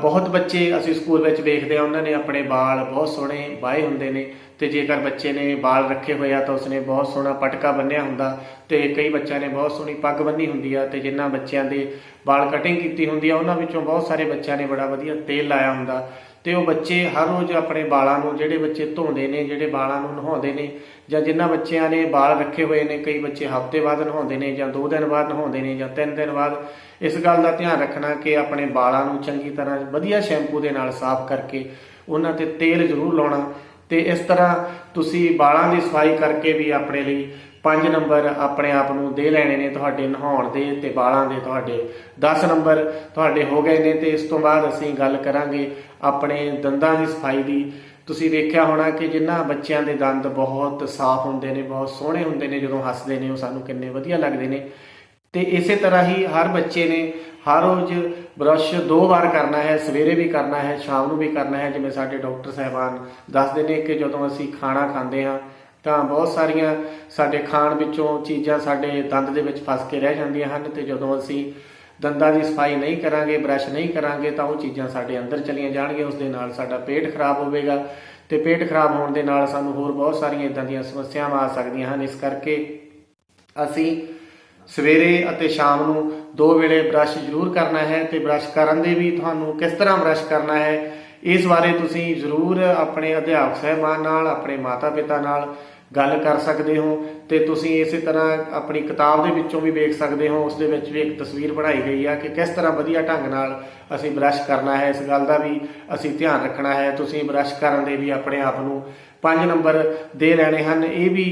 S1: ਬਹੁਤ ਬੱਚੇ ਅਸੀਂ ਸਕੂਲ ਵਿੱਚ ਵੇਖਦੇ ਹਾਂ ਉਹਨਾਂ ਨੇ ਆਪਣੇ ਵਾਲ ਬਹੁਤ ਸੋਹਣੇ ਵਾਹੇ ਹੁੰਦੇ ਨੇ। ਤੇ ਜੇਕਰ ਬੱਚੇ ਨੇ ਵਾਲ ਰੱਖੇ ਹੋਏ ਆ ਤਾਂ ਉਸਨੇ ਬਹੁਤ ਸੋਹਣਾ ਪਟਕਾ ਬੰਨਿਆ ਹੁੰਦਾ ਤੇ ਕਈ ਬੱਚਿਆਂ ਨੇ ਬਹੁਤ ਸੋਹਣੀ ਪੱਗ ਬੰਨੀ ਹੁੰਦੀ ਆ। ਤੇ ਜਿਨ੍ਹਾਂ ਬੱਚਿਆਂ ਦੇ ਵਾਲ ਕਟਿੰਗ ਕੀਤੀ ਹੁੰਦੀ ਆ ਉਹਨਾਂ ਵਿੱਚੋਂ ਬਹੁਤ ਸਾਰੇ ਬੱਚਿਆਂ ਨੇ ਬੜਾ ਵਧੀਆ ਤੇਲ ਲਾਇਆ ਹੁੰਦਾ। ਤੇ ਉਹ ਬੱਚੇ ਹਰ ਰੋਜ਼ ਆਪਣੇ ਵਾਲਾਂ ਨੂੰ, ਜਿਹੜੇ ਬੱਚੇ ਧੋਂਦੇ ਨੇ, ਜਿਹੜੇ ਵਾਲਾਂ ਨੂੰ ਨਹਾਉਂਦੇ ਨੇ, ਜਾਂ ਜਿਨ੍ਹਾਂ ਬੱਚਿਆਂ ਨੇ ਵਾਲ ਰੱਖੇ ਹੋਏ ਨੇ, ਕਈ ਬੱਚੇ ਹਫ਼ਤੇ ਬਾਅਦ ਨਹਾਉਂਦੇ ਨੇ ਜਾਂ 2 ਦਿਨ ਬਾਅਦ ਨਹਾਉਂਦੇ ਨੇ ਜਾਂ 3 ਦਿਨ ਬਾਅਦ, ਇਸ ਗੱਲ ਦਾ ਧਿਆਨ ਰੱਖਣਾ ਕਿ ਆਪਣੇ ਵਾਲਾਂ ਨੂੰ ਚੰਗੀ ਤਰ੍ਹਾਂ ਵਧੀਆ ਸ਼ੈਂਪੂ ਦੇ ਨਾਲ ਸਾਫ਼ ਕਰਕੇ ਉਹਨਾਂ ਤੇ ਤੇਲ ਜ਼ਰੂਰ ਲਾਉਣਾ। ਤੇ ਇਸ ਤਰ੍ਹਾਂ ਤੁਸੀਂ ਵਾਲਾਂ ਦੀ ਸਫਾਈ ਕਰਕੇ ਵੀ ਆਪਣੇ ਲਈ 5 ਨੰਬਰ ਆਪਣੇ ਆਪ ਨੂੰ ਦੇ ਲੈਣੇ ਨੇ। ਤੁਹਾਡੇ ਨਹਾਉਣ ਦੇ ਤੇ ਵਾਲਾਂ ਦੇ ਤੁਹਾਡੇ 10 ਨੰਬਰ ਤੁਹਾਡੇ ਹੋ ਗਏ ਨੇ। ਤੇ ਇਸ ਤੋਂ ਬਾਅਦ ਅਸੀਂ ਗੱਲ ਕਰਾਂਗੇ ਆਪਣੇ ਦੰਦਾਂ ਦੀ ਸਫਾਈ ਦੀ। ਤੁਸੀਂ ਵੇਖਿਆ ਹੋਣਾ ਕਿ ਜਿਨ੍ਹਾਂ ਬੱਚਿਆਂ ਦੇ ਦੰਦ ਬਹੁਤ ਸਾਫ਼ ਹੁੰਦੇ ਨੇ, ਬਹੁਤ ਸੋਹਣੇ ਹੁੰਦੇ ਨੇ, ਜਦੋਂ ਹੱਸਦੇ ਨੇ ਉਹ ਸਾਨੂੰ ਕਿੰਨੇ ਵਧੀਆ ਲੱਗਦੇ ਨੇ। ਤੇ ਇਸੇ ਤਰ੍ਹਾਂ ਹੀ ਹਰ ਬੱਚੇ ਨੇ ਹਰ ਰੋਜ਼ ਬਰੱਸ਼ 2 ਵਾਰ ਕਰਨਾ ਹੈ, ਸਵੇਰੇ ਵੀ ਕਰਨਾ ਹੈ, ਸ਼ਾਮ ਨੂੰ ਵੀ ਕਰਨਾ ਹੈ। ਜਿਵੇਂ ਸਾਡੇ ਡਾਕਟਰ ਸਾਹਿਬਾਨ ਦੱਸਦੇ ਨੇ ਕਿ ਜਦੋਂ ਅਸੀਂ ਖਾਣਾ ਖਾਂਦੇ ਹਾਂ ਤਾਂ ਬਹੁਤ ਸਾਰੀਆਂ ਸਾਡੇ ਖਾਣ ਵਿੱਚੋਂ ਚੀਜ਼ਾਂ ਸਾਡੇ ਦੰਦ ਦੇ ਵਿੱਚ ਫਸ ਕੇ ਰਹਿ ਜਾਂਦੀਆਂ ਹਨ, ਤੇ ਜਦੋਂ ਅਸੀਂ ਦੰਦਾਂ ਦੀ ਸਫਾਈ ਨਹੀਂ ਕਰਾਂਗੇ, ਬਰੱਸ਼ ਨਹੀਂ ਕਰਾਂਗੇ, ਤਾਂ ਉਹ ਚੀਜ਼ਾਂ ਸਾਡੇ ਅੰਦਰ ਚਲੀਆਂ ਜਾਣਗੀਆਂ। ਉਸ ਦੇ ਨਾਲ ਸਾਡਾ ਪੇਟ ਖਰਾਬ ਹੋਵੇਗਾ, ਤੇ ਪੇਟ ਖਰਾਬ ਹੋਣ ਦੇ ਨਾਲ ਸਾਨੂੰ ਹੋਰ ਬਹੁਤ ਸਾਰੀਆਂ ਇੱਦਾਂ ਦੀਆਂ ਸਮੱਸਿਆਵਾਂ ਆ ਸਕਦੀਆਂ ਹਨ। ਇਸ ਕਰਕੇ ਅਸੀਂ ਸਵੇਰੇ ਅਤੇ ਸ਼ਾਮ ਨੂੰ 2 ਵੇਲੇ ਬਰੱਸ਼ ਜ਼ਰੂਰ ਕਰਨਾ ਹੈ। ਤੇ ਬਰੱਸ਼ ਕਰਨ ਦੇ ਵੀ ਤੁਹਾਨੂੰ ਕਿਸ ਤਰ੍ਹਾਂ ਬਰੱਸ਼ ਕਰਨਾ ਹੈ, ਇਸ ਬਾਰੇ ਤੁਸੀਂ ਜ਼ਰੂਰ ਆਪਣੇ ਅਧਿਆਪਕ ਸਾਹਿਬਾਨ ਨਾਲ, ਆਪਣੇ ਮਾਤਾ ਪਿਤਾ ਨਾਲ ਗੱਲ ਕਰ ਸਕਦੇ ਹੋ। ਤੇ ਤੁਸੀਂ ਇਸੇ ਤਰ੍ਹਾਂ ਆਪਣੀ ਕਿਤਾਬ ਦੇ ਵਿੱਚੋਂ ਵੀ ਵੇਖ ਸਕਦੇ ਹੋ, ਉਸ ਦੇ ਵਿੱਚ ਵੀ ਇੱਕ ਤਸਵੀਰ ਬਣਾਈ ਗਈ ਆ ਕਿ ਕਿਸ ਤਰ੍ਹਾਂ ਵਧੀਆ ਢੰਗ ਨਾਲ ਅਸੀਂ ਬਰੱਸ਼ ਕਰਨਾ ਹੈ। ਇਸ ਗੱਲ ਦਾ ਵੀ ਅਸੀਂ ਧਿਆਨ ਰੱਖਣਾ ਹੈ। ਤੁਸੀਂ ਬਰੱਸ਼ ਕਰਨ ਦੇ ਵੀ ਆਪਣੇ ਆਪ ਨੂੰ 5 ਨੰਬਰ ਦੇ ਲੈਣੇ ਹਨ। ਇਹ ਵੀ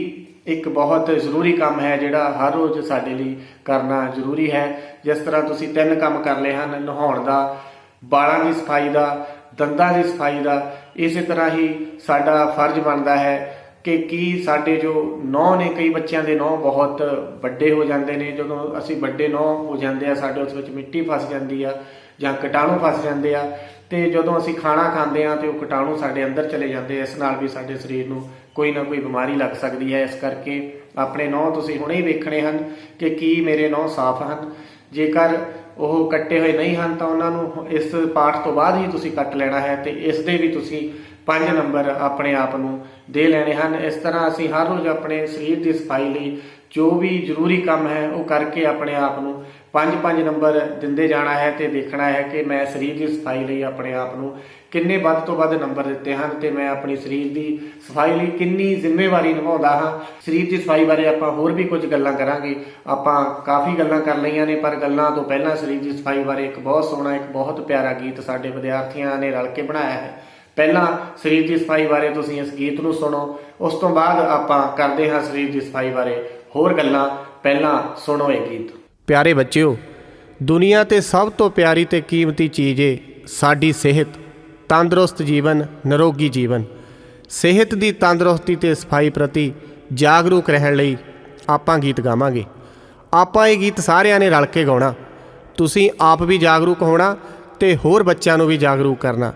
S1: ਇੱਕ ਬਹੁਤ ਜ਼ਰੂਰੀ ਕੰਮ ਹੈ ਜਿਹੜਾ ਹਰ ਰੋਜ਼ ਸਾਡੇ ਲਈ ਕਰਨਾ ਜ਼ਰੂਰੀ ਹੈ। ਜਿਸ ਤਰ੍ਹਾਂ ਤੁਸੀਂ 3 ਕੰਮ ਕਰ ਲਏ ਹਨ, ਨਹਾਉਣ ਦਾ, ਵਾਲਾਂ ਦੀ ਸਫਾਈ ਦਾ, ਦੰਦਾਂ ਦੀ ਸਫਾਈ ਦਾ, ਇਸੇ ਤਰ੍ਹਾਂ ਹੀ ਸਾਡਾ ਫਰਜ਼ ਬਣਦਾ ਹੈ ਕਿ ਸਾਡੇ ਜੋ ਨਹੁੰ ਨੇ, ਕਈ ਬੱਚਿਆਂ ਦੇ ਨਹੁੰ ਬਹੁਤ ਵੱਡੇ ਹੋ ਜਾਂਦੇ ਨੇ। ਜਦੋਂ ਅਸੀਂ ਵੱਡੇ ਨਹੁੰ ਹੋ ਜਾਂਦੇ ਆ, ਸਾਡੇ ਉਸ ਵਿੱਚ ਮਿੱਟੀ ਫਸ ਜਾਂਦੀ ਆ ਜਾਂ ਕੀਟਾਣੂ ਫਸ ਜਾਂਦੇ ਆ, ਤੇ ਜਦੋਂ ਅਸੀਂ ਖਾਣਾ ਖਾਂਦੇ ਆ ਤੇ ਉਹ ਕੀਟਾਣੂ ਸਾਡੇ ਅੰਦਰ ਚਲੇ ਜਾਂਦੇ ਆ। ਇਸ ਨਾਲ ਵੀ ਸਾਡੇ ਸਰੀਰ ਨੂੰ ਕੋਈ ਨਾ ਕੋਈ ਬਿਮਾਰੀ ਲੱਗ ਸਕਦੀ ਹੈ। ਇਸ ਕਰਕੇ ਆਪਣੇ ਨਹੁੰ ਤੁਸੀਂ ਹੁਣੇ ਹੀ ਵੇਖਣੇ ਹਨ ਕਿ ਕੀ ਮੇਰੇ ਨਹੁੰ ਸਾਫ਼ ਹਨ। ਜੇਕਰ ਉਹ ਕੱਟੇ ਹੋਏ ਨਹੀਂ ਹਨ ਤਾਂ ਉਹਨਾਂ ਨੂੰ ਇਸ ਪਾਠ ਤੋਂ ਬਾਅਦ ਹੀ ਤੁਸੀਂ ਕੱਟ ਲੈਣਾ ਹੈ, ਤੇ ਇਸ ਦੇ ਵੀ ਤੁਸੀਂ 5 ਨੰਬਰ ਆਪਣੇ ਆਪ ਨੂੰ ਦੇ ਲੈਣੇ ਹਨ। ਇਸ ਤਰ੍ਹਾਂ ਅਸੀਂ ਹਰ ਰੋਜ਼ ਆਪਣੇ ਸਰੀਰ ਦੀ ਸਫਾਈ ਲਈ ਜੋ ਵੀ ਜ਼ਰੂਰੀ ਕੰਮ ਹੈ ਉਹ ਕਰਕੇ ਆਪਣੇ ਆਪ ਨੂੰ 5-5 ਨੰਬਰ ਦਿੰਦੇ ਜਾਣਾ ਹੈ, ਤੇ ਦੇਖਣਾ ਹੈ ਕਿ ਮੈਂ ਸਰੀਰ ਦੀ ਸਫਾਈ ਲਈ ਆਪਣੇ ਆਪ ਨੂੰ ਕਿੰਨੇ ਵੱਧ ਤੋਂ ਵੱਧ ਨੰਬਰ ਦਿੱਤੇ ਹਨ, ਤੇ ਮੈਂ ਆਪਣੀ ਸਰੀਰ ਦੀ ਸਫਾਈ ਲਈ ਕਿੰਨੀ ਜ਼ਿੰਮੇਵਾਰੀ ਨਿਭਾਉਂਦਾ ਹਾਂ। ਸਰੀਰ ਦੀ ਸਫਾਈ ਬਾਰੇ ਆਪਾਂ ਹੋਰ ਵੀ ਕੁਝ ਗੱਲਾਂ ਕਰਾਂਗੇ। ਆਪਾਂ ਕਾਫੀ ਗੱਲਾਂ ਕਰ ਲਈਆਂ ਨੇ, ਪਰ ਗੱਲਾਂ ਤੋਂ ਪਹਿਲਾਂ ਸਰੀਰ ਦੀ ਸਫਾਈ ਬਾਰੇ ਇੱਕ ਬਹੁਤ ਸੋਹਣਾ, ਇੱਕ ਬਹੁਤ ਪਿਆਰਾ ਗੀਤ ਸਾਡੇ ਵਿਦਿਆਰਥੀਆਂ ਨੇ ਰਲ ਕੇ ਬਣਾਇਆ ਹੈ। ਪਹਿਲਾਂ ਸਰੀਰ ਦੀ ਸਫਾਈ ਬਾਰੇ ਤੁਸੀਂ ਇਸ ਗੀਤ ਨੂੰ ਸੁਣੋ, ਉਸ ਤੋਂ ਬਾਅਦ ਆਪਾਂ ਕਰਦੇ ਹਾਂ ਸਰੀਰ ਦੀ ਸਫਾਈ ਬਾਰੇ ਹੋਰ ਗੱਲਾਂ। ਪਹਿਲਾਂ ਸੁਣੋ ਇਹ ਗੀਤ। ਪਿਆਰੇ ਬੱਚਿਓ, ਦੁਨੀਆ ਤੇ ਸਭ ਤੋਂ ਪਿਆਰੀ ਤੇ ਕੀਮਤੀ ਚੀਜ਼ ਏ ਸਾਡੀ ਸਿਹਤ। ਤੰਦਰੁਸਤ ਜੀਵਨ, ਨਿਰੋਗੀ ਜੀਵਨ। ਸਿਹਤ ਦੀ ਤੰਦਰੁਸਤੀ ਤੇ ਸਫਾਈ ਪ੍ਰਤੀ ਜਾਗਰੂਕ ਰਹਿਣ ਲਈ ਆਪਾਂ ਗੀਤ ਗਾਵਾਂਗੇ। ਆਪਾਂ ਇਹ ਗੀਤ ਸਾਰਿਆਂ ਨੇ ਰਲ ਕੇ ਗਾਉਣਾ। ਤੁਸੀਂ ਆਪ ਵੀ ਜਾਗਰੂਕ ਹੋਣਾ ਤੇ ਹੋਰ ਬੱਚਿਆਂ ਨੂੰ ਵੀ ਜਾਗਰੂਕ ਕਰਨਾ।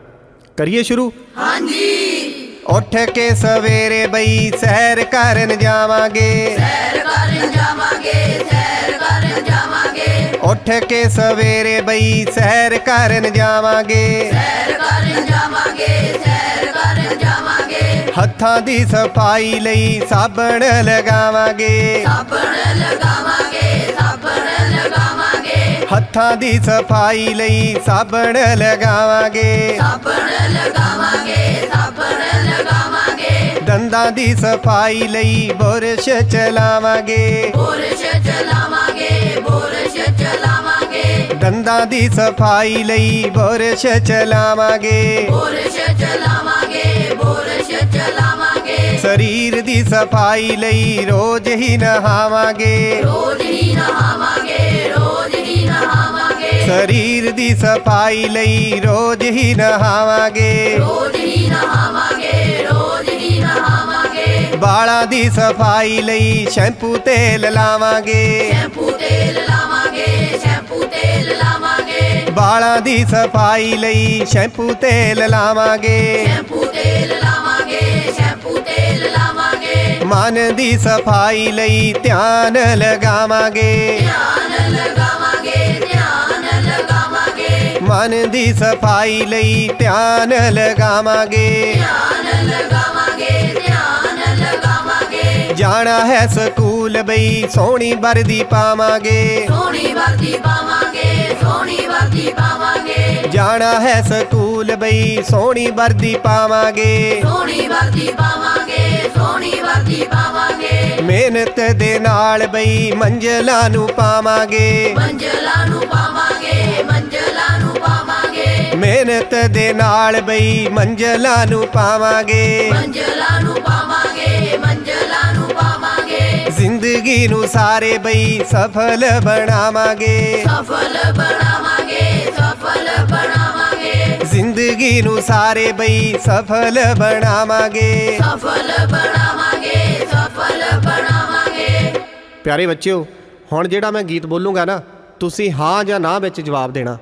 S1: ਕਰੀਏ ਸ਼ੁਰੂ? ਹਾਂਜੀ। ਉੱਠ ਕੇ ਸਵੇਰੇ ਬਈ ਸੈਰ ਕਰਨ ਜਾਵਾਂਗੇ, ਸੈਰ ਕਰਨ ਜਾਵਾਂਗੇ, ਸੈਰ ਕਰਨ ਜਾਵਾਂਗੇ। ਉੱਠ ਕੇ ਸਵੇਰੇ ਬਈ ਸੈਰ ਕਰਨ ਜਾਵਾਂਗੇ, ਸੈਰ ਕਰਨ ਜਾਵਾਂਗੇ, ਸੈਰ ਕਰਨ ਜਾਵਾਂਗੇ। ਹੱਥਾਂ ਦੀ ਸਫਾਈ ਲਈ ਸਾਬਣ ਲਗਾਵਾਂਗੇ, ਸਾਬਣ ਲਗਾਵਾਂਗੇ, ਸਾਬਣ ਲਗਾਵਾਂਗੇ। ਹੱਥਾਂ ਦੀ ਸਫਾਈ ਲਈ ਸਾਬਣ ਲਗਾਵਾਂਗੇ, ਸਾਬਣ ਲਗਾਵਾਂਗੇ, ਸਾਬਣ ਲਗਾਵਾਂਗੇ। ਦੰਦਾਂ ਦੀ ਸਫਾਈ ਲਈ ਬੁਰਸ਼ ਚਲਾਵਾਂਗੇ, ਬੁਰਸ਼ ਚਲਾਵਾਂਗੇ, ਬੁਰਸ਼ ਚਲਾਵਾਂਗੇ। ਦੰਦਾਂ ਦੀ ਸਫਾਈ ਲਈ ਬੁਰਸ਼ ਚਲਾਵਾਂਗੇ, ਬੁਰਸ਼ ਚਲਾਵਾਂਗੇ, ਬੁਰਸ਼ ਚਲਾਵਾਂਗੇ। ਸਰੀਰ ਦੀ ਸਫਾਈ ਲਈ ਰੋਜ਼ ਹੀ ਨਹਾਵਾਂਗੇ, ਰੋਜ਼ ਹੀ ਨਹਾਵਾਂਗੇ, ਰੋਜ਼ ਹੀ ਨਹਾਵਾਂਗੇ। ਸਰੀਰ ਦੀ ਸਫਾਈ ਲਈ ਰੋਜ਼ ਹੀ ਨਹਾਵਾਂਗੇ, ਰੋਜ਼ ਹੀ ਨਹਾਵਾਂਗੇ, ਰੋਜ਼ ਹੀ ਨਹਾਵਾਂਗੇ। ਵਾਲਾਂ ਦੀ ਸਫਾਈ ਲਈ ਸ਼ੈਂਪੂ ਤੇਲ ਲਾਵਾਂਗੇ, ਸ਼ੈਂਪੂ ਤੇਲ ਲਾਵਾਂਗੇ, ਸ਼ੈਂਪੂ ਤੇਲ ਲਾਵਾਂਗੇ। ਵਾਲਾਂ ਦੀ ਸਫਾਈ ਲਈ ਸ਼ੈਂਪੂ ਤੇਲ ਲਾਵਾਂਗੇ, ਸ਼ੈਂਪੂ ਤੇਲ ਲਾਵਾਂਗੇ, ਸ਼ੈਂਪੂ ਤੇਲ ਲਾਵਾਂਗੇ। ਮਨ ਦੀ ਸਫਾਈ ਲਈ ਧਿਆਨ ਲਗਾਵਾਂਗੇ, ਧਿਆਨ ਲਗਾਵਾਂਗੇ, ਧਿਆਨ ਲਗਾਵਾਂਗੇ। ਮਨ ਦੀ ਸਫਾਈ ਲਈ ਧਿਆਨ ਲਗਾਵਾਂਗੇ, ਧਿਆਨ ਲਗਾਵਾਂਗੇ, ਧਿਆਨ ਲਗਾਵਾਂਗੇ। ਜਾਣਾ ਹੈ ਸਕੂਲ ਬਈ ਸੋਹਣੀ ਵਰਦੀ ਪਾਵਾਂਗੇ, ਸੋਹਣੀ ਵਰਦੀ ਪਾਵਾਂਗੇ, ਸੋਹਣੀ ਵਰਦੀ ਪਾਵਾਂਗੇ। ਜਾਣਾ ਹੈ ਸਕੂਲ ਬਈ ਸੋਹਣੀ ਵਰਦੀ ਪਾਵਾਂਗੇ,
S2: ਸੋਹਣੀ ਵਰਦੀ ਪਾਵਾਂਗੇ, ਸੋਹਣੀ ਵਰਦੀ ਪਾਵਾਂਗੇ।
S1: ਮਿਹਨਤ ਦੇ ਨਾਲ ਬਈ ਮੰਜ਼ਲਾਂ ਨੂੰ ਪਾਵਾਂਗੇ,
S2: ਮੰਜ਼ਲਾਂ ਨੂੰ ਪਾਵਾਂਗੇ, ਮੰਜ਼ਲਾਂ ਨੂੰ ਪਾਵਾਂਗੇ।
S1: ਮਿਹਨਤ ਦੇ ਨਾਲ ਬਈ ਮੰਜ਼ਲਾਂ ਨੂੰ ਪਾਵਾਂਗੇ,
S2: ਮੰਜ਼ਲਾਂ ਨੂੰ ਪਾਵਾਂਗੇ, ਮੰਜ਼ਲਾਂ ਨੂੰ ਪਾਵਾਂਗੇ।
S1: ਜ਼ਿੰਦਗੀ ਨੂੰ ਸਾਰੇ ਬਈ ਸਫਲ ਬਣਾਵਾਂਗੇ,
S2: ਸਫਲ ਬਣਾਵਾਂਗੇ, ਸਫਲ ਬਣਾਵਾਂਗੇ।
S1: ਜ਼ਿੰਦਗੀ ਨੂੰ ਸਾਰੇ ਬਈ ਸਫਲ ਬਣਾਵਾਂਗੇ।
S2: ਸਫਲ ਬਣਾਵਾਂਗੇ, ਸਫਲ ਬਣਾਵਾਂਗੇ।
S1: ਪਿਆਰੇ ਬੱਚਿਓ, ਹੁਣ ਜਿਹੜਾ ਮੈਂ ਗੀਤ ਬੋਲੂੰਗਾ ਨਾ, ਤੁਸੀਂ ਹਾਂ ਜਾਂ ਨਾ ਵਿੱਚ ਜਵਾਬ ਦੇਣਾ।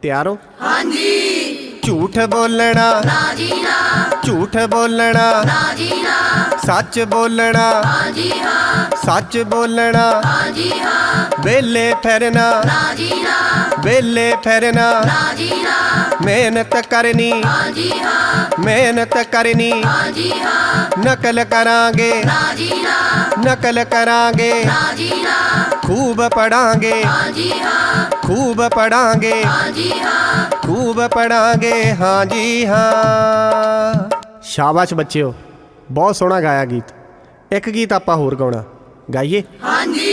S1: ਤਿਆਰ ਹੋ?
S2: ਹਾਂਜੀ।
S1: ਝੂਠ ਬੋਲਣਾ
S2: ਨਾ ਜੀ ਨਾ,
S1: ਝੂਠ ਬੋਲਣਾ
S2: ਨਾ ਜੀ ਨਾ।
S1: ਸੱਚ ਬੋਲਣਾ,
S2: ਹਾਂਜੀ ਹਾਂ,
S1: ਸੱਚ ਬੋਲਣਾ
S2: ਹਾਂਜੀ ਹਾਂ।
S1: ਵਿਹਲੇ ਫਿਰਨਾ,
S2: ਨਾ ਜੀ ਨਾ,
S1: ਵਿਹਲੇ ਫਿਰਨਾ
S2: ਨਾ ਜੀ ਨਾ।
S1: ਮਿਹਨਤ ਕਰਨੀ,
S2: ਹਾਂਜੀ ਹਾਂ,
S1: ਮਿਹਨਤ ਕਰਨੀ
S2: ਹਾਂਜੀ ਹਾਂ।
S1: ਨਕਲ ਕਰਾਂਗੇ,
S2: ਨਾ ਜੀ ਨਾ,
S1: ਨਕਲ ਕਰਾਂਗੇ
S2: ਨਾ ਜੀ ਨਾ।
S1: ਖੂਬ ਪੜਾਂਗੇ,
S2: ਹਾਂਜੀ ਹਾਂ,
S1: ਖੂਬ ਪੜਾਂਗੇ,
S2: ਹਾਂਜੀ ਹਾਂ।
S1: ਖੂਬ ਪੜਾਂਗੇ, ਹਾਂਜੀ ਹਾਂ। ਸ਼ਾਬਾਸ਼ ਬੱਚਿਓ, ਬਹੁਤ ਸੋਹਣਾ ਗਾਇਆ ਗੀਤ। ਇੱਕ ਗੀਤ ਆਪਾਂ ਹੋਰ ਗਾਉਣਾ, ਗਾਈਏ?
S2: ਹਾਂਜੀ।